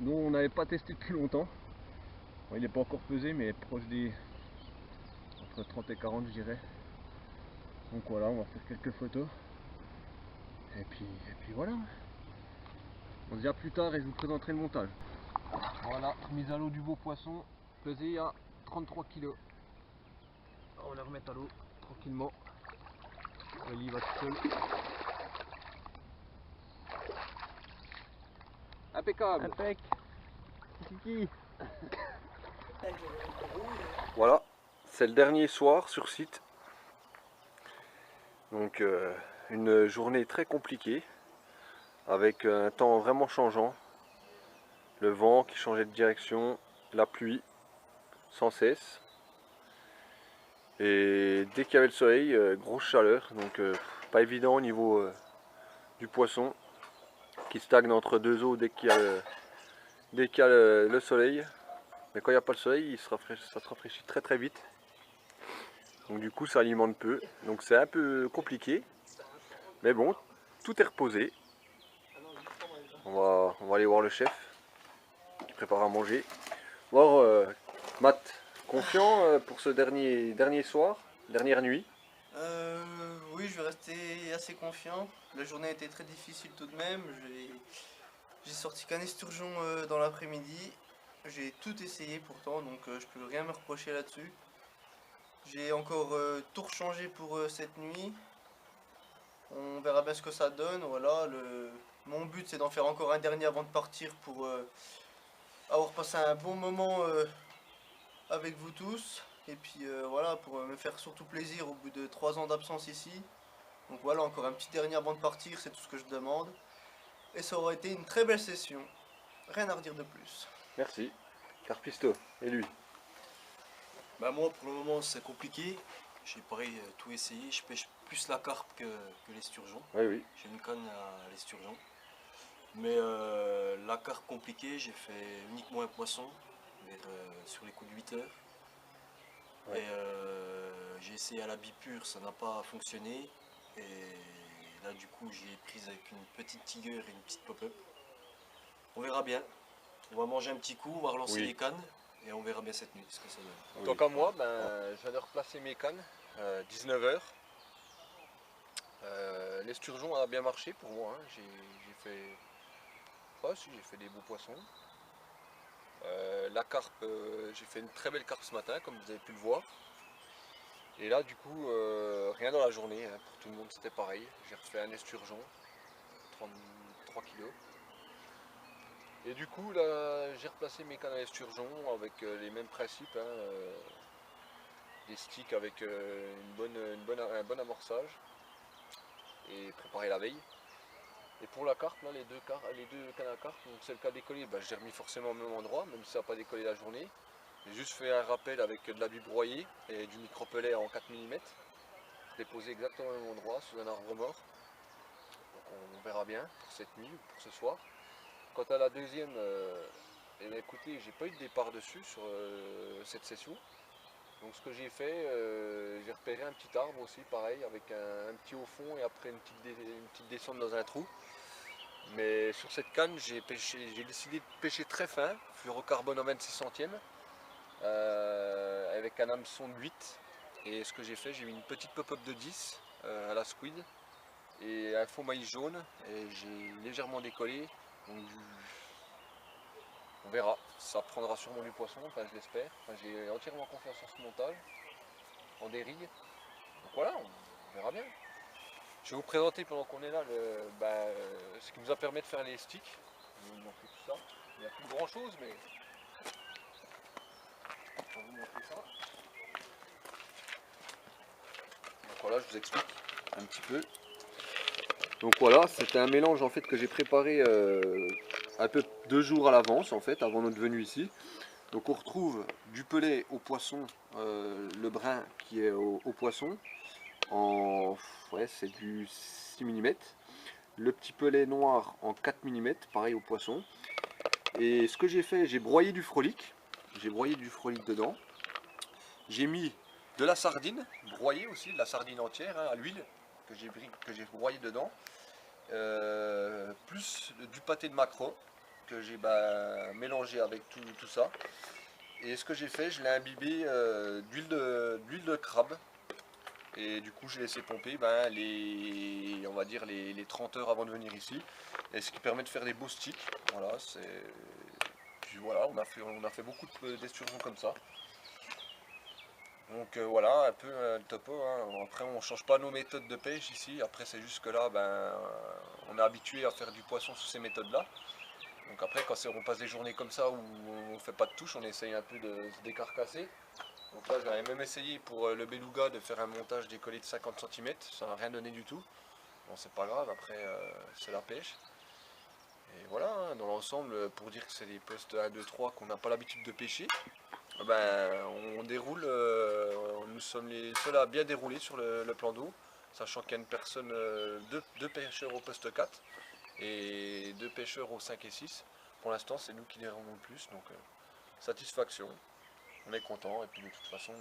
dont on n'avait pas testé depuis longtemps. Bon, il n'est pas encore pesé mais proche des entre 30 et 40 je dirais. Donc voilà, on va faire quelques photos. Et puis voilà. On se dit à plus tard et je vous présenterai le montage. Voilà, mise à l'eau du beau poisson, pesé à 33 kg. On va le remettre à l'eau tranquillement. Il y va tout seul. Impeccable. Impec. Kiki. Voilà, c'est le dernier soir sur site. Donc une journée très compliquée, avec un temps vraiment changeant. Le vent qui changeait de direction, la pluie sans cesse. Et dès qu'il y avait le soleil, grosse chaleur, donc pas évident au niveau du poisson qui stagne entre deux eaux dès qu'il y a, le soleil. Mais quand il n'y a pas le soleil, ça se rafraîchit très très vite. Donc du coup ça alimente peu, donc c'est un peu compliqué. Mais bon, tout est reposé. On va aller voir le chef qui prépare à manger. Alors Matt, confiant pour ce dernier soir, dernière nuit? Oui, je vais rester assez confiant. La journée a été très difficile tout de même. J'ai sorti qu'un esturgeon dans l'après-midi. J'ai tout essayé pourtant, donc je peux rien me reprocher là-dessus. J'ai encore tout rechangé pour cette nuit. On verra bien ce que ça donne. Voilà, mon but c'est d'en faire encore un dernier avant de partir pour avoir passé un bon moment avec vous tous. Et puis voilà, pour me faire surtout plaisir au bout de 3 ans d'absence ici. Donc voilà, encore un petit dernier avant de partir, c'est tout ce que je demande. Et ça aura été une très belle session. Rien à redire de plus. Merci. Carpisto, et lui? Bah moi pour le moment c'est compliqué. J'ai pareil tout essayé. Je pêche plus la carpe que l'esturgeon. Oui. J'ai une canne à l'esturgeon. Mais la carpe compliquée, j'ai fait uniquement un poisson sur les coups de 8 heures. Ouais. Et j'ai essayé à la bipure, ça n'a pas fonctionné. Et là du coup j'ai prise avec une petite tiger et une petite pop-up. On verra bien. On va manger un petit coup, on va relancer les cannes et on verra bien cette nuit ce que ça donne. Donc à moi, je viens de replacer mes cannes, 19 h. L'esturgeon a bien marché pour moi, hein. J'ai fait des beaux poissons. La carpe, j'ai fait une très belle carpe ce matin, comme vous avez pu le voir. Et là, du coup, rien dans la journée, hein, pour tout le monde, c'était pareil. J'ai refait un esturgeon, 33 kg. Et du coup, là, j'ai replacé mes cannes à esturgeon avec les mêmes principes, hein, des sticks avec un bon amorçage et préparé la veille. Et pour la carpe, là, les deux cannes à carpe, donc c'est le cas décollé, je l'ai remis forcément au même endroit, même si ça n'a pas décollé la journée. J'ai juste fait un rappel avec de la bulle broyée et du micro-pelet en 4 mm, déposé exactement au même endroit, sous un arbre mort. Donc on verra bien pour cette nuit ou pour ce soir. Quant à la deuxième, eh bien, écoutez, j'ai pas eu de départ dessus sur cette session. Donc ce que j'ai fait, j'ai repéré un petit arbre aussi, pareil, avec un petit au fond et après une petite descente dans un trou. Mais sur cette canne, j'ai décidé de pêcher très fin, fluorocarbone en 26 centièmes, avec un hameçon de 8. Et ce que j'ai fait, j'ai mis une petite pop-up de 10 à la squid et un faux maïs jaune et j'ai légèrement décollé. Donc, on verra, ça prendra sûrement du poisson, enfin je l'espère. Enfin, j'ai entièrement confiance en ce montage, en dérigue. Donc voilà, on verra bien. Je vais vous présenter pendant qu'on est là ce qui nous a permis de faire les sticks. Je vais vous montrer tout ça. Il n'y a plus grand chose, mais je vais vous montrer ça. Donc voilà, je vous explique un petit peu. Donc voilà, c'était un mélange en fait que j'ai préparé un peu 2 jours à l'avance en fait, avant notre venue ici. Donc on retrouve du pelet au poisson, le brun qui est au poisson, c'est du 6 mm. Le petit pelet noir en 4 mm, pareil au poisson. Et ce que j'ai fait, j'ai broyé du frolic. J'ai broyé du frolic dedans. J'ai mis de la sardine, broyée aussi, de la sardine entière, hein, à l'huile, que j'ai broyé dedans. Plus du pâté de maquereau que j'ai mélangé avec tout ça. Et ce que j'ai fait, je l'ai imbibé d'huile de crabe. Et du coup, j'ai laissé pomper on va dire les 30 heures avant de venir ici. Et ce qui permet de faire des beaux sticks. Voilà, puis voilà, on a fait beaucoup d'esturgeons comme ça. Donc voilà, un peu le topo, hein. Après on change pas nos méthodes de pêche ici, après c'est juste que là on est habitué à faire du poisson sous ces méthodes là. Donc après quand on passe des journées comme ça où on fait pas de touche, on essaye un peu de se décarcasser. Donc là j'avais même essayé pour le beluga de faire un montage décollé de 50 cm, ça n'a rien donné du tout. Bon c'est pas grave, après c'est la pêche. Et voilà, hein, dans l'ensemble, pour dire que c'est des postes 1, 2, 3 qu'on n'a pas l'habitude de pêcher. On déroule, nous sommes les seuls à bien dérouler sur le plan d'eau, sachant qu'il y a une personne, deux pêcheurs au poste 4 et 2 pêcheurs au 5 et 6. Pour l'instant, c'est nous qui déroulons le plus, donc satisfaction, on est content. Et puis de toute façon,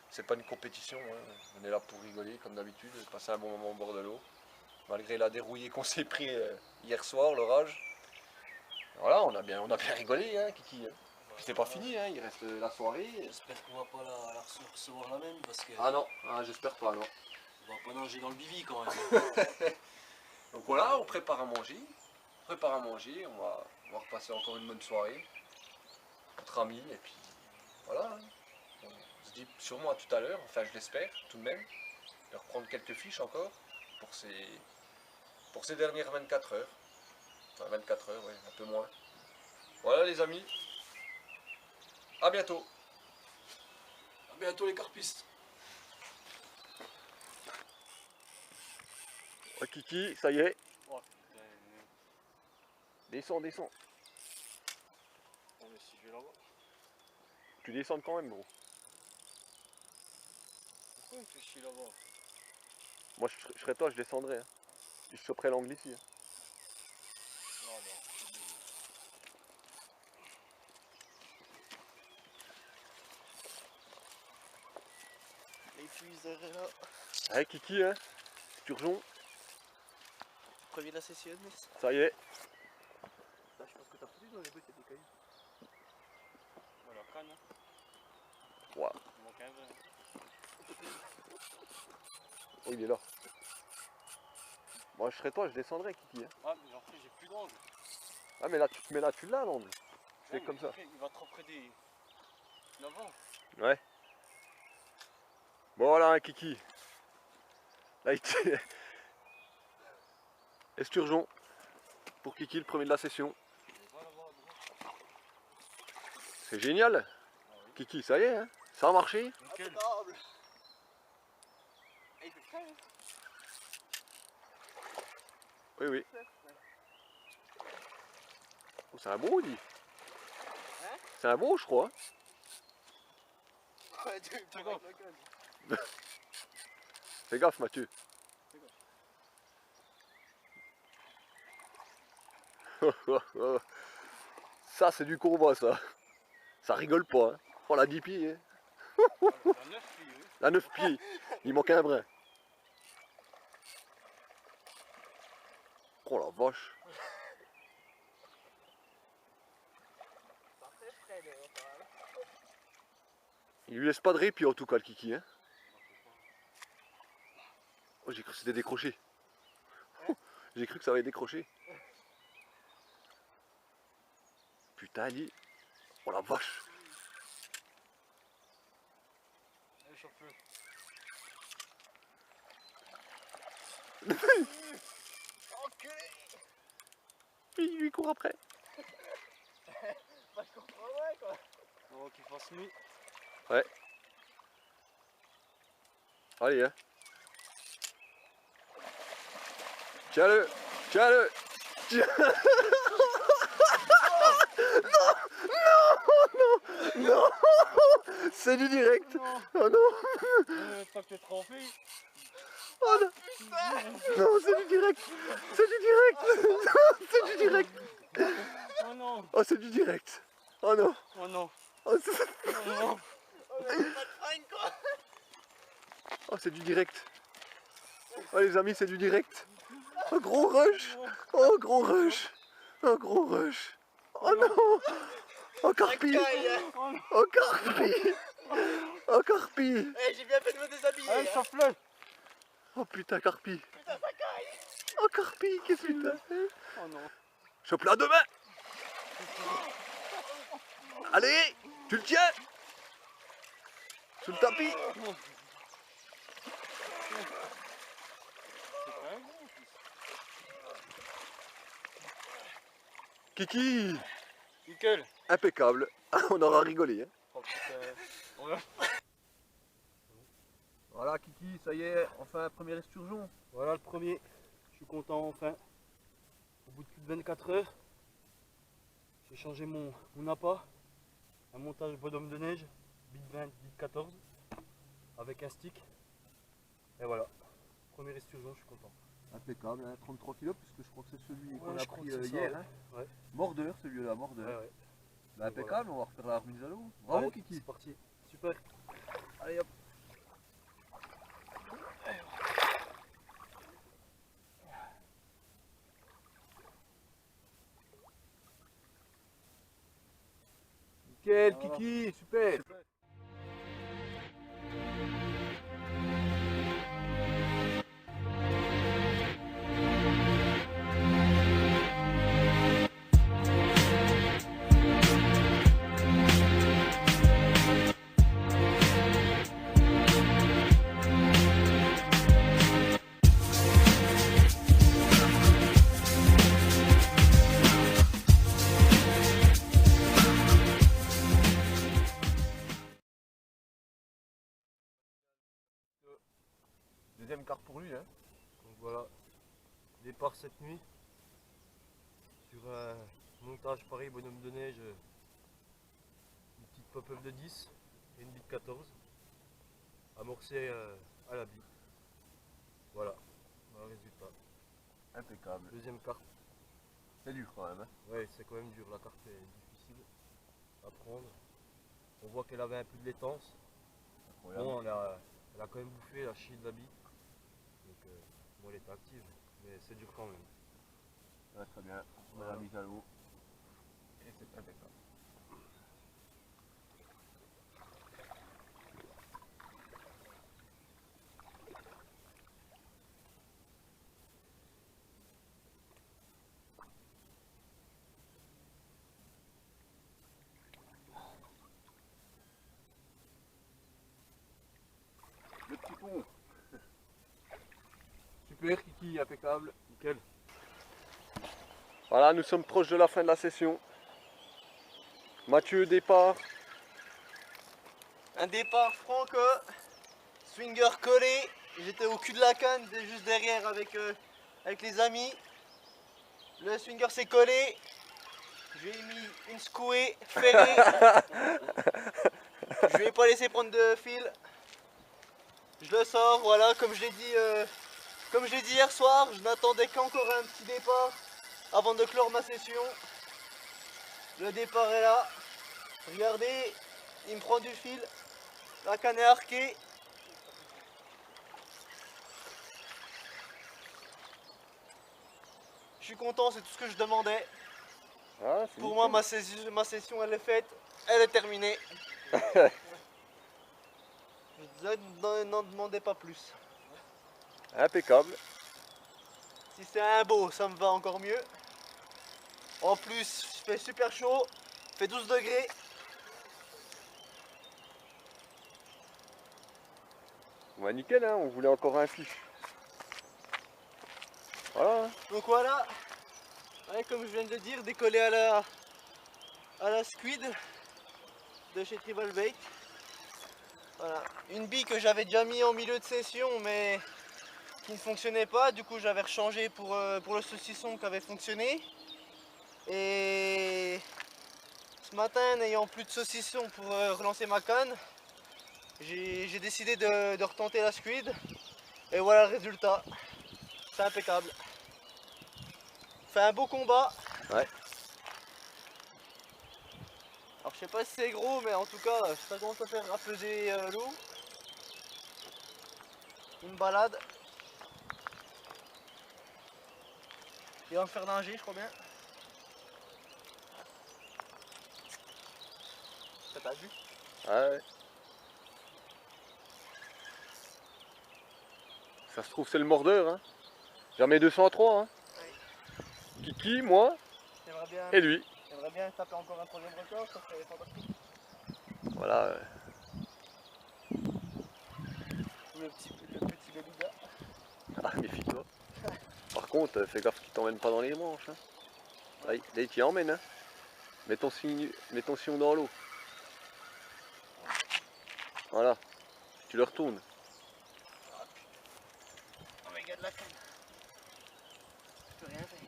c'est pas une compétition, hein. On est là pour rigoler comme d'habitude, passer un bon moment au bord de l'eau, malgré la dérouillée qu'on s'est pris hier soir, l'orage. Voilà, on a bien rigolé, hein, Kiki. Puis c'est pas fini, hein, il reste la soirée. J'espère qu'on va pas la recevoir la même parce que Ah non, j'espère pas, non. on va pas nager dans le bivi quand même. Donc voilà, on prépare à manger. On va repasser encore une bonne soirée entre amis et puis voilà. On se dit dis sûrement à tout à l'heure, enfin je l'espère tout de même, de reprendre quelques fiches encore pour ces dernières 24 heures. Enfin 24 heures, ouais, un peu moins. Voilà les amis, à bientôt. À bientôt les carpistes. Oh, Kiki, ça y est. Oh putain, Descends, descends. oh, mais si je vais là-bas. Tu descends quand même, gros. Pourquoi il me fait chier là-bas? Moi, je serais toi, je descendrais. Hein. Je choperais l'angle ici. Hein. Non, non. Les puiseurs est là. Allez, Kiki, hein. Sturgeon, Premier de la session, mais ça y est. je pense que t'as foutu dans les bottes, il y a des cailloux. Voilà, crâne. Hein. Wow. Il manque un vrai. Oh, il est là. Moi, je serais toi, je descendrais, Kiki. Hein. Ah, mais en fait, j'ai plus d'angle. Ah, mais là, tu te mets là, tu l'as, l'angle. C'est Ouais, comme mais ça. après, il va trop près des. L'avant. Ouais. Bon, voilà, hein, Kiki. Là, il tient. Esturgeon. Pour Kiki, le premier de la session. Voilà, voilà, C'est génial. Kiki, ça y est, hein. Ça a marché. nickel. Impeccable. Et il fait frais, hein. Oui, oui. Oh, c'est un beau, dit. Hein? C'est un beau, je crois. Ouais, tu C'est vois, bon. avec la gueule. Fais gaffe, Mathieu. Ça, c'est du combat, ça. Ça rigole pas. Hein. Oh, la 10 pieds. Hein. La 9 filles, oui. La 9 pieds. Il manque un brin. Oh la vache. Ça fait frais, dehors, quand même. Il lui laisse pas de répit, en tout cas, le Kiki. Hein. Oh, j'ai cru que c'était décroché. J'ai cru que ça avait décroché. Putain, dit. Oh la vache. Allez, chope-le. Enculé. Il lui court après. Bah, je comprends, ouais, quoi. On va qu'il fasse nuit. Allez, hein. Tiens-le. Tiens-le. Tiens. Non, non, non. C'est du direct. Non, Oh non. pas que t'es trempé. Oh non. Non, c'est du direct. C'est du direct. Non, c'est du direct. Oh non, Oh, c'est du direct. Oh non. oh non, Oh, c'est oh non. Oh, mais c'est pas de fringue, quoi. oh, c'est du direct. Oh, les amis, c'est du direct. Oh, gros rush. Oh, gros rush. Oh, gros rush. Oh non. Oh, carpi. Oh, carpi. Oh, carpi. Eh, j'ai bien fait de me déshabiller. Allez, hein. chauffe-le. Oh, putain, carpi. Putain, ça caille. Oh, carpi, qu'est-ce que t'as fait? Oh non. Chope-le à deux mains. Allez, tu le tiens. Sous le tapis. C'est quand même bon en plus. Kiki. Nickel. Impeccable. On aura rigolé. Hein. Oh putain. On va- Voilà, Kiki, ça y est, enfin, premier esturgeon. Voilà le premier. Je suis content enfin. Au bout de plus de 24 heures, j'ai changé mon appât. Un montage bonhomme de neige, bit 20, bit 14, avec un stick. Et voilà. Premier esturgeon, je suis content. Impeccable, hein, 33 kg, puisque je crois que c'est celui qu'on Ouais, a je crois pris que c'est ça, hier. ouais. Hein. Ouais. Mordeur, celui-là, mordeur. Ouais, ouais. Bah, impeccable, on va refaire la remise à l'eau. Bravo, Allez, Kiki. c'est parti. Super. Allez, hop. Nickel, Voilà. Kiki, super. Deuxième quart pour lui, hein. Donc voilà, départ cette nuit sur un montage pareil, bonhomme de neige, une petite pop-up de 10 et une bite 14, amorcée à la bille. Voilà le résultat. Impeccable. Deuxième carte, C'est dur quand même, hein. ouais, c'est quand même dur, la carte est difficile à prendre. On voit qu'elle avait un peu de laitance. Incroyable. Bon, elle a quand même bouffé la chie de la bille. Donc, bon, elle était active, mais c'est dur quand même. Ouais, très bien. On a la mise à l'eau. Et c'est impeccable. Le petit pont. Super, Kiki, impeccable, nickel. Voilà, nous sommes proches de la fin de la session. Mathieu, départ. Un départ franco, swinger collé, j'étais au cul de la canne, juste derrière avec les amis. Le swinger s'est collé, j'ai mis une secouée ferrée. Je vais pas laisser prendre de fil. Je le sors, voilà, comme je l'ai dit hier soir, je n'attendais qu'encore un petit départ avant de clore ma session. Le départ est là. Regardez, il me prend du fil. La canne est arquée. Je suis content, c'est tout ce que je demandais. Ah, Pour moi, ma session, elle est faite. Elle est terminée. Je n'en demandais pas plus. impeccable. Si c'est un beau, ça me va encore mieux. En plus, il fait super chaud. Il fait 12 degrés. Ouais, nickel, hein, on voulait encore un fiche. Voilà. Donc voilà. Ouais, comme je viens de le dire, décollé à la squid de chez Tribal Bait. Voilà. Une bille que j'avais déjà mis en milieu de session mais qui ne fonctionnait pas. Du coup j'avais rechangé pour le saucisson qui avait fonctionné. Et ce matin, n'ayant plus de saucisson pour relancer ma canne, j'ai décidé de retenter la squid. Et voilà le résultat. C'est impeccable. Fait un beau combat. Ouais. Alors je sais pas si c'est gros, mais en tout cas ça commence à faire peser l'eau. Une balade. Il va me faire nager, je crois bien. Ça t'a vu? Ouais. Ça se trouve, c'est le mordeur, hein. Jamais 203, hein. Kiki, moi et lui. J'aimerais bien taper encore un troisième record, ça serait fantastique. Voilà. Le petit beluga. Ah, méfie-toi. Par contre, fais gaffe qu'il t'emmène pas dans les manches. Hein. Là, il t'y emmène. Hein. Mets ton sillon dans l'eau. Voilà. Tu le retournes. Oh my god, la canne. Je peux rien faire.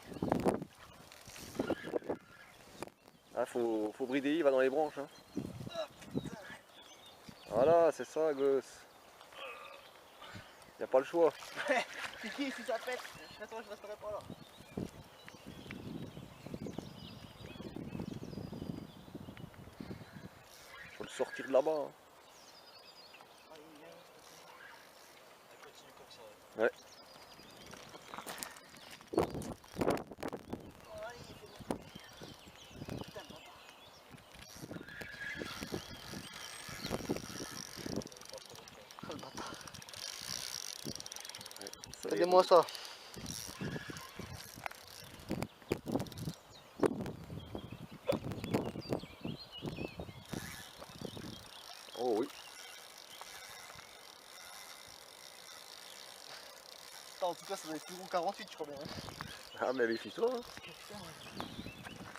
Ah, faut brider, il va dans les branches. Hein. Voilà, c'est ça, gosse. Y a pas le choix. Kiki, si ça pète, je resterai pas là. Faut le sortir de là-bas. Hein. Continue comme ça. Ouais. Regardez-moi ça. Oh oui. En tout cas, ça doit être plus gros 48, je crois bien. Hein. Ah, mais méfie-toi. Hein.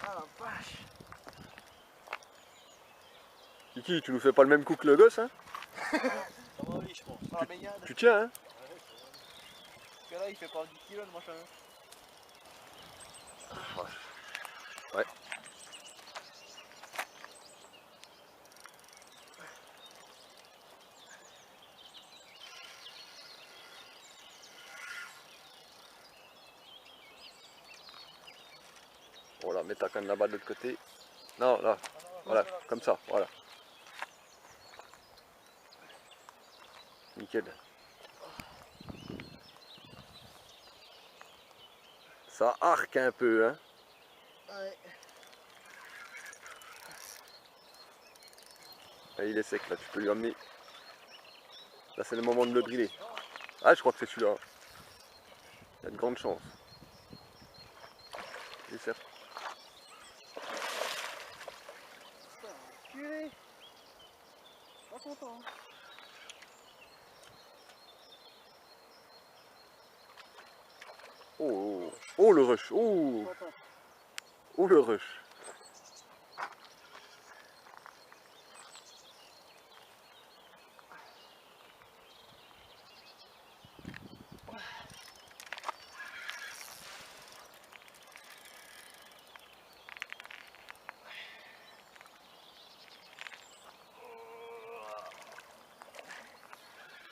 Ah la vache. Kiki, tu nous fais pas le même coup que le gosse, hein. Ça va aller, je pense. Dans la baignade. Tu tiens, hein. que là il fait pas 10 kg le machin. Ouais. Voilà, mets ta canne là-bas de l'autre côté. Non, là, voilà, comme ça, voilà. Nickel. Ça arque un peu, hein. Ouais. Ah, il est sec là, tu peux lui amener. Là c'est le moment de le driller. Ah, je crois que c'est celui-là. Il y a de grandes chances. Il est certes. Purée. Pas content. Oh, oh, oh le rush. Oh, Content. oh le rush.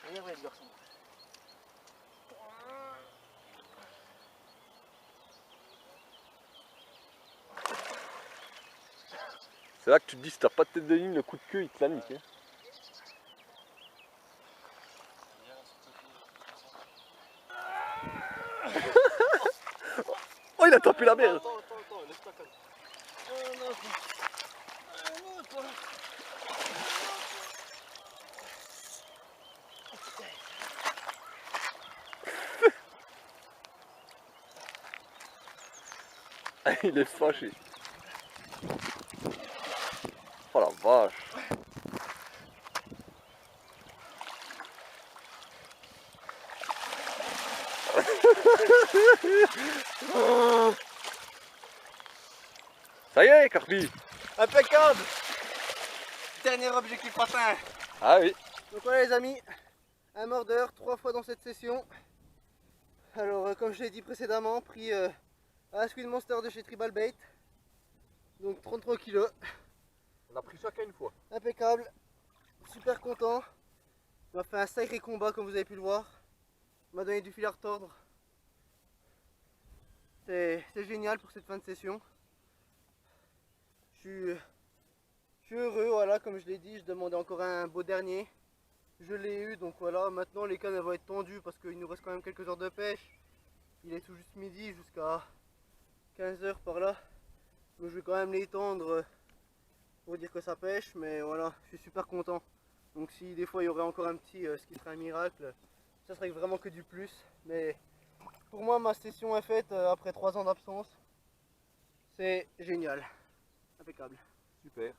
Énervé le garçon. C'est là que tu te dis, si t'as pas de tête de ligne, le coup de queue il te la nique. Hein. Oh, il a tapé la merde. Attends, laisse ta canne. Un autre. Un autre. Il est fâché. Oh la vache. Ça y est, Carpi. Impeccable. Dernier objectif atteint. Ah oui. Donc voilà les amis, un mordeur 3 fois dans cette session. Alors comme je l'ai dit précédemment, pris un Squid Monster de chez Tribal Bait. Donc 33 kg. On a pris chacun une fois. Impeccable. Super content. On a fait un sacré combat comme vous avez pu le voir. On m'a donné du fil à retordre. C'est génial pour cette fin de session. Je suis heureux, voilà, comme je l'ai dit, je demandais encore un beau dernier. Je l'ai eu, donc voilà, maintenant les cannes elles vont être tendues parce qu'il nous reste quand même quelques heures de pêche. Il est tout juste midi jusqu'à 15 h par là. Donc je vais quand même les tendre pour dire que ça pêche, mais voilà, je suis super content. Donc si des fois il y aurait encore un petit, ce qui serait un miracle, ça serait vraiment que du plus. Mais pour moi ma session est faite après 3 ans d'absence. C'est génial, impeccable. Super.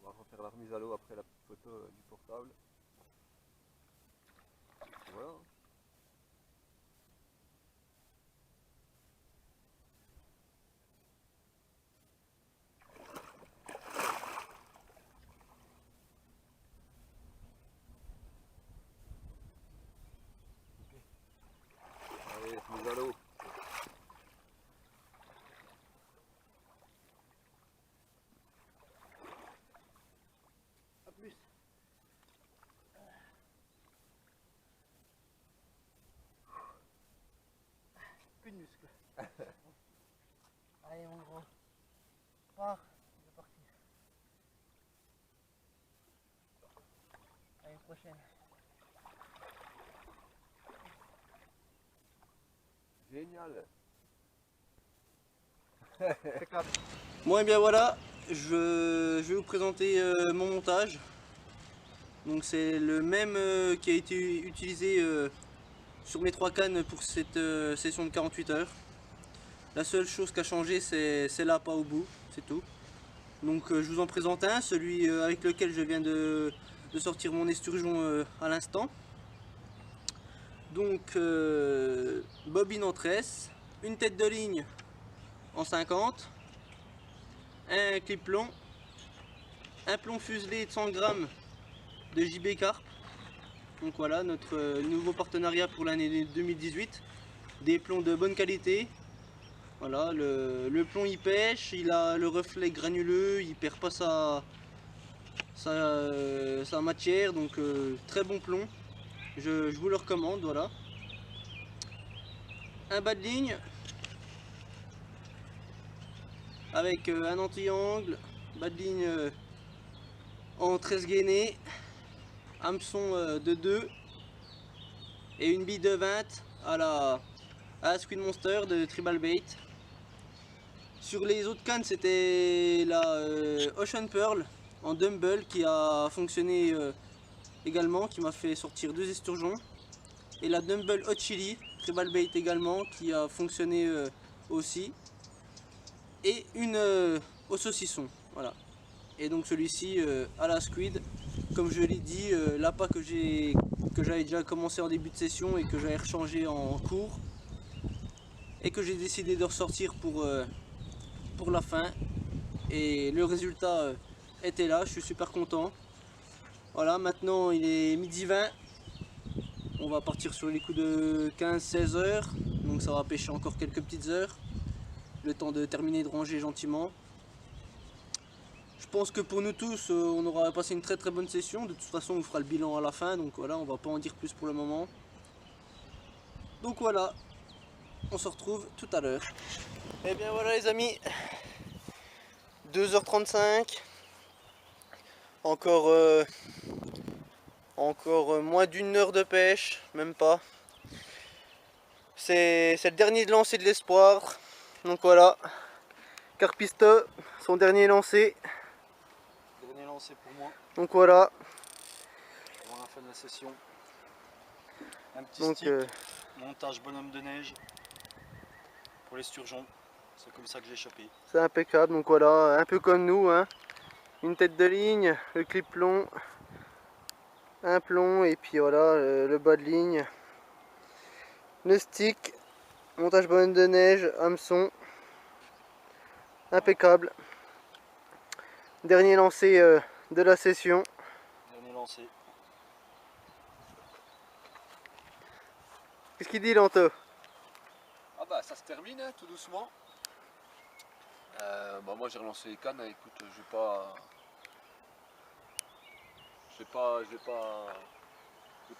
On va refaire la remise à l'eau après la petite photo du portable. Voilà. Allez, remise à l'eau. A plus. Plus de muscles. Allez mon gros. Pars, c'est parti. À une prochaine. Génial. Bon et bien voilà, je vais vous présenter mon montage. Donc c'est le même qui a été utilisé sur mes 3 cannes pour cette session de 48 heures. La seule chose qui a changé c'est l'appât au bout, c'est tout. Donc je vous en présente un, celui avec lequel je viens de sortir mon esturgeon à l'instant. Donc bobine en tresse, une tête de ligne en 50, un clip long, un plomb fuselé de 100 g de JB Carp, Donc voilà notre nouveau partenariat pour l'année 2018. Des plombs de bonne qualité. Voilà, le plomb il pêche, il a le reflet granuleux, il perd pas sa matière, donc très bon plomb. Je vous le recommande, voilà. Un bas de ligne avec un anti-angle, bas de ligne en 13 gainés, hameçon de 2 et une bille de 20 à la Squid Monster de Tribal Bait. Sur les autres cannes, c'était la Ocean Pearl en Dumble qui a fonctionné également, qui m'a fait sortir 2 esturgeons. Et la Dumble Hot Chili, Tribal Bait également, qui a fonctionné aussi. Et une au saucisson, voilà. Et donc celui-ci à la squid, comme je l'ai dit, l'appât que j'avais déjà commencé en début de session et que j'avais rechangé en cours. Et que j'ai décidé de ressortir pour la fin. Et le résultat était là, je suis super content. Voilà, maintenant il est midi 20. On va partir sur les coups de 15-16 heures. Donc ça va pêcher encore quelques petites heures. Le temps de terminer de ranger gentiment. Je pense que pour nous tous, on aura passé une très bonne session. De toute façon, on fera le bilan à la fin. Donc voilà, on va pas en dire plus pour le moment. Donc voilà, on se retrouve tout à l'heure. Et bien voilà les amis, 2h35. Encore moins d'une heure de pêche, même pas. C'est le dernier lancer de l'espoir. Donc voilà, Carpista, son dernier lancé. Dernier lancé pour moi, Donc voilà. avant la fin de la session. Un petit Donc, stick, montage bonhomme de neige pour les sturgeons. C'est comme ça que j'ai chopé. c'est impeccable, donc voilà, un peu comme nous, hein. Une tête de ligne, le clip plomb, un plomb et puis voilà le bas de ligne, le stick, montage bonhomme de neige, hameçon, impeccable. Dernier lancé de la session. Dernier lancé. Qu'est-ce qu'il dit Lanto? Ah bah ça se termine hein, tout doucement. Bah moi j'ai relancé les cannes, écoute, je vais pas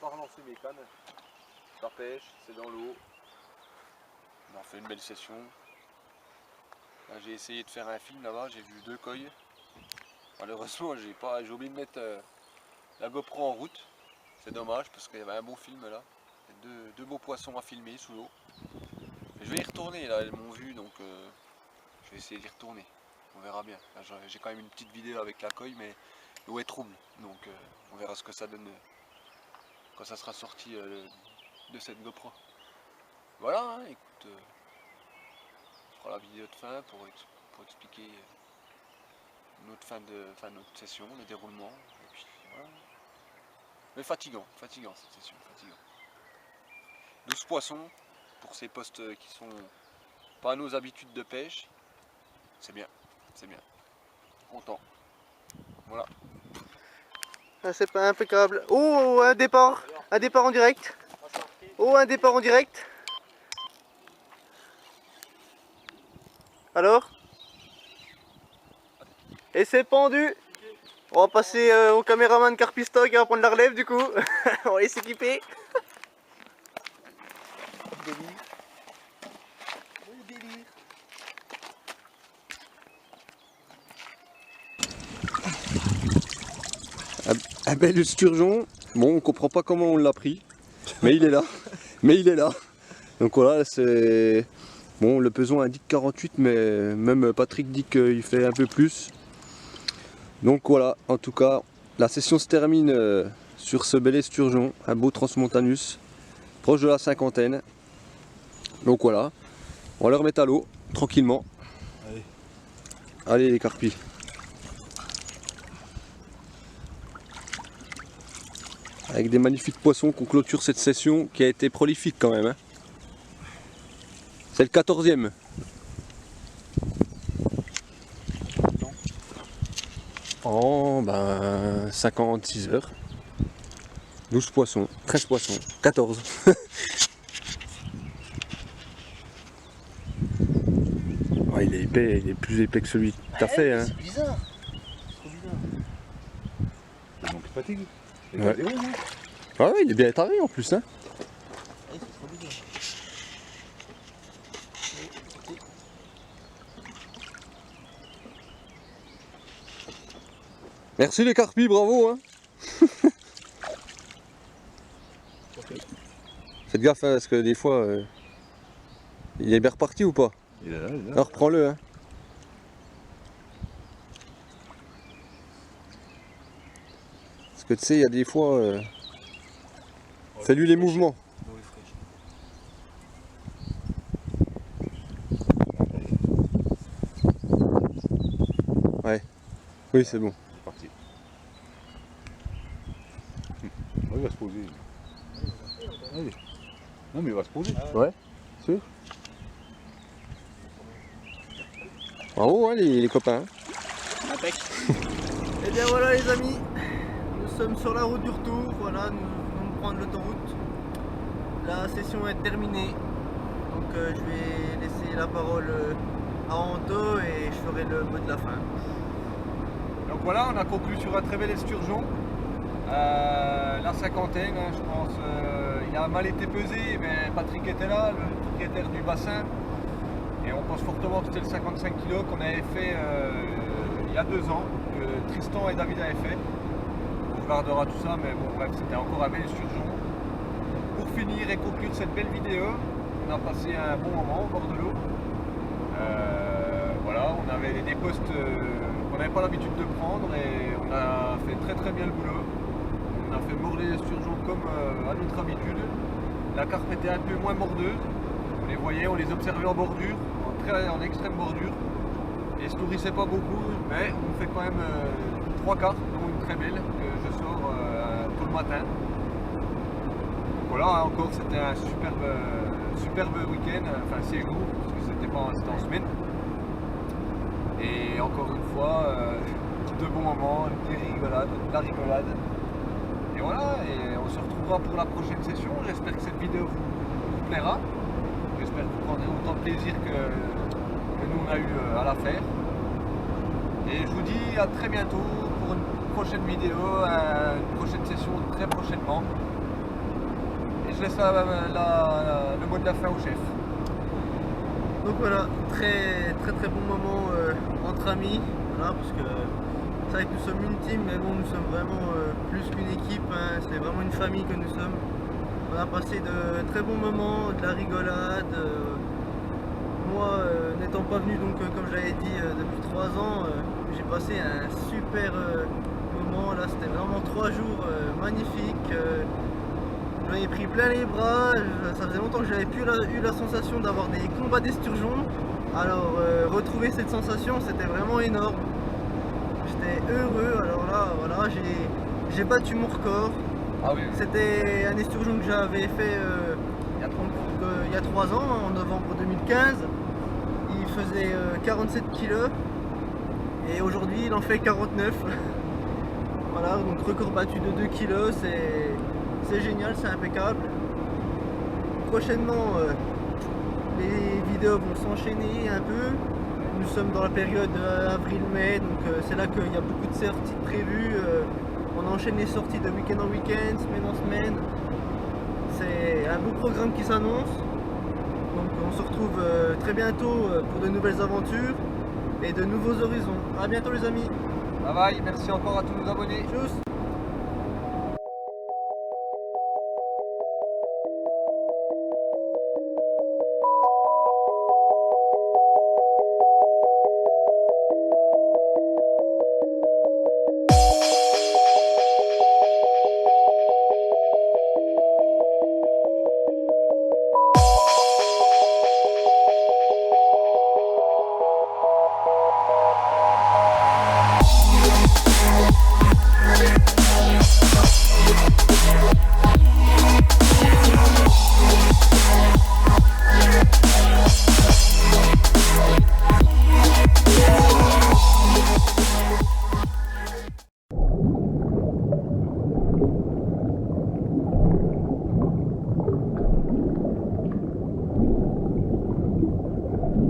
relancer mes cannes. Ça pêche, c'est dans l'eau. On a fait une belle session. Là, j'ai essayé de faire un film là-bas, j'ai vu 2 coilles. Malheureusement j'ai oublié de mettre la GoPro en route. C'est dommage parce qu'il y avait un beau film là. Deux beaux poissons à filmer sous l'eau. Je vais y retourner là, elles m'ont vu donc je vais essayer d'y retourner. On verra bien. J'ai quand même une petite vidéo avec la coille mais l'eau est trouble. Donc on verra ce que ça donne quand ça sera sorti de cette GoPro. Voilà, hein, écoute, je ferai la vidéo de fin pour expliquer notre notre session, le déroulement. Et puis voilà. Mais fatigant cette session, fatigant. 12 poissons pour ces postes qui sont pas à nos habitudes de pêche. C'est bien, c'est bien. Content. Voilà. Ah, c'est pas impeccable. Oh, un départ en direct. Oh, un départ en direct. Alors? Et c'est pendu. On va passer au caméraman Carpista qui va prendre la relève du coup. On va aller s'équiper. Un bel sturgeon. Bon, on comprend pas comment on l'a pris, mais il est là. Donc voilà, c'est bon. Le peson indique 48, mais même Patrick dit qu'il fait un peu plus. Donc voilà, en tout cas, la session se termine sur ce bel esturgeon, un beau Transmontanus, proche de la 50aine. Donc voilà, on va le remettre à l'eau, tranquillement. Allez les carpis. Avec des magnifiques poissons qu'on clôture cette session qui a été prolifique quand même. Hein. C'est le 14e. En 56 heures. 12 poissons, 13 poissons, 14. Ah, il est épais, il est plus épais que celui que t'as fait. Hein. C'est bizarre. C'est trop bizarre. Il manque de fatigue. Il Ouais. est zéro, non? Ah ouais, il est bien étaré en plus. Hein. C'est trop bizarre. Merci les carpis, bravo. Hein. Faites gaffe hein, parce que des fois, il est bien reparti ou pas? Il est là, il est là. Alors reprends-le. Hein. Parce que tu sais, il y a des fois, fais-lui les mouvements. L'eau est fraîche. Oui, c'est bon. C'est parti. Ouais, il va se poser. Allez. Non, mais il va se poser. Ouais, sûr. Bravo hein, les copains. Hein. Et bien voilà les amis, nous sommes sur la route du retour, voilà, nous venons de prendre l'autoroute. La session est terminée, donc je vais laisser la parole à Anto et je ferai le mot de la fin. Donc voilà, on a conclu sur un très bel esturgeon. La cinquantaine, hein, je pense. Il a mal été pesé, mais Patrick était là, le propriétaire du bassin. Et on pense fortement que c'était le 55 kg qu'on avait fait il y a 2 ans, que Tristan et David avaient fait. On regardera tout ça, mais bon bref, c'était encore un bel esturgeon. Pour finir et conclure cette belle vidéo, on a passé un bon moment au bord de l'eau. Voilà, on avait des postes qu'on n'avait pas l'habitude de prendre et on a fait très bien le boulot. On a fait mordre les esturgeons comme à notre habitude. La carpe était un peu moins mordeuse. On les voyait, on les observait en bordure, en extrême bordure. Et ils se nourrissaient pas beaucoup, mais on fait quand même 3 carpes, dont une très belle que je sors tôt le matin. Voilà, encore c'était un superbe week-end, enfin séjour, parce que c'était en semaine. Et encore une fois, de bons moments, des rigolades, de la rigolade. Et voilà, et on se retrouvera pour la prochaine session. J'espère que cette vidéo vous plaira. J'espère que vous prendrez autant de plaisir que nous on a eu à la faire. Et je vous dis à très bientôt pour une prochaine vidéo, une prochaine session très prochainement. Et je laisse le mot de la fin au chef. Donc voilà, très bon moment entre amis, voilà, parce que c'est vrai que nous sommes une team, mais bon, nous sommes vraiment plus qu'une équipe, hein, c'est vraiment une famille que nous sommes. On a passé de très bons moments, de la rigolade. Moi, n'étant pas venu, donc comme je l'avais dit, depuis 3 ans, j'ai passé un super moment. Là, c'était vraiment 3 jours magnifiques. J'en ai pris plein les bras. Ça faisait longtemps que j'avais plus eu la sensation d'avoir des combats d'esturgeons. Alors, retrouver cette sensation, c'était vraiment énorme. J'étais heureux. Alors là, voilà, j'ai battu mon record. Ah oui. C'était un esturgeon que j'avais fait il y a 3 ans, en novembre 2015. Il faisait 47 kg et aujourd'hui il en fait 49. Voilà, donc record battu de 2 kg, c'est génial, c'est impeccable. Prochainement, les vidéos vont s'enchaîner un peu. Nous sommes dans la période avril-mai, donc c'est là qu'il y a beaucoup de sorties prévues. On enchaîne les sorties de week-end en week-end, semaine en semaine. C'est un beau programme qui s'annonce. Donc on se retrouve très bientôt pour de nouvelles aventures et de nouveaux horizons. A bientôt les amis. Bye bye, merci encore à tous nos abonnés. Tchuss.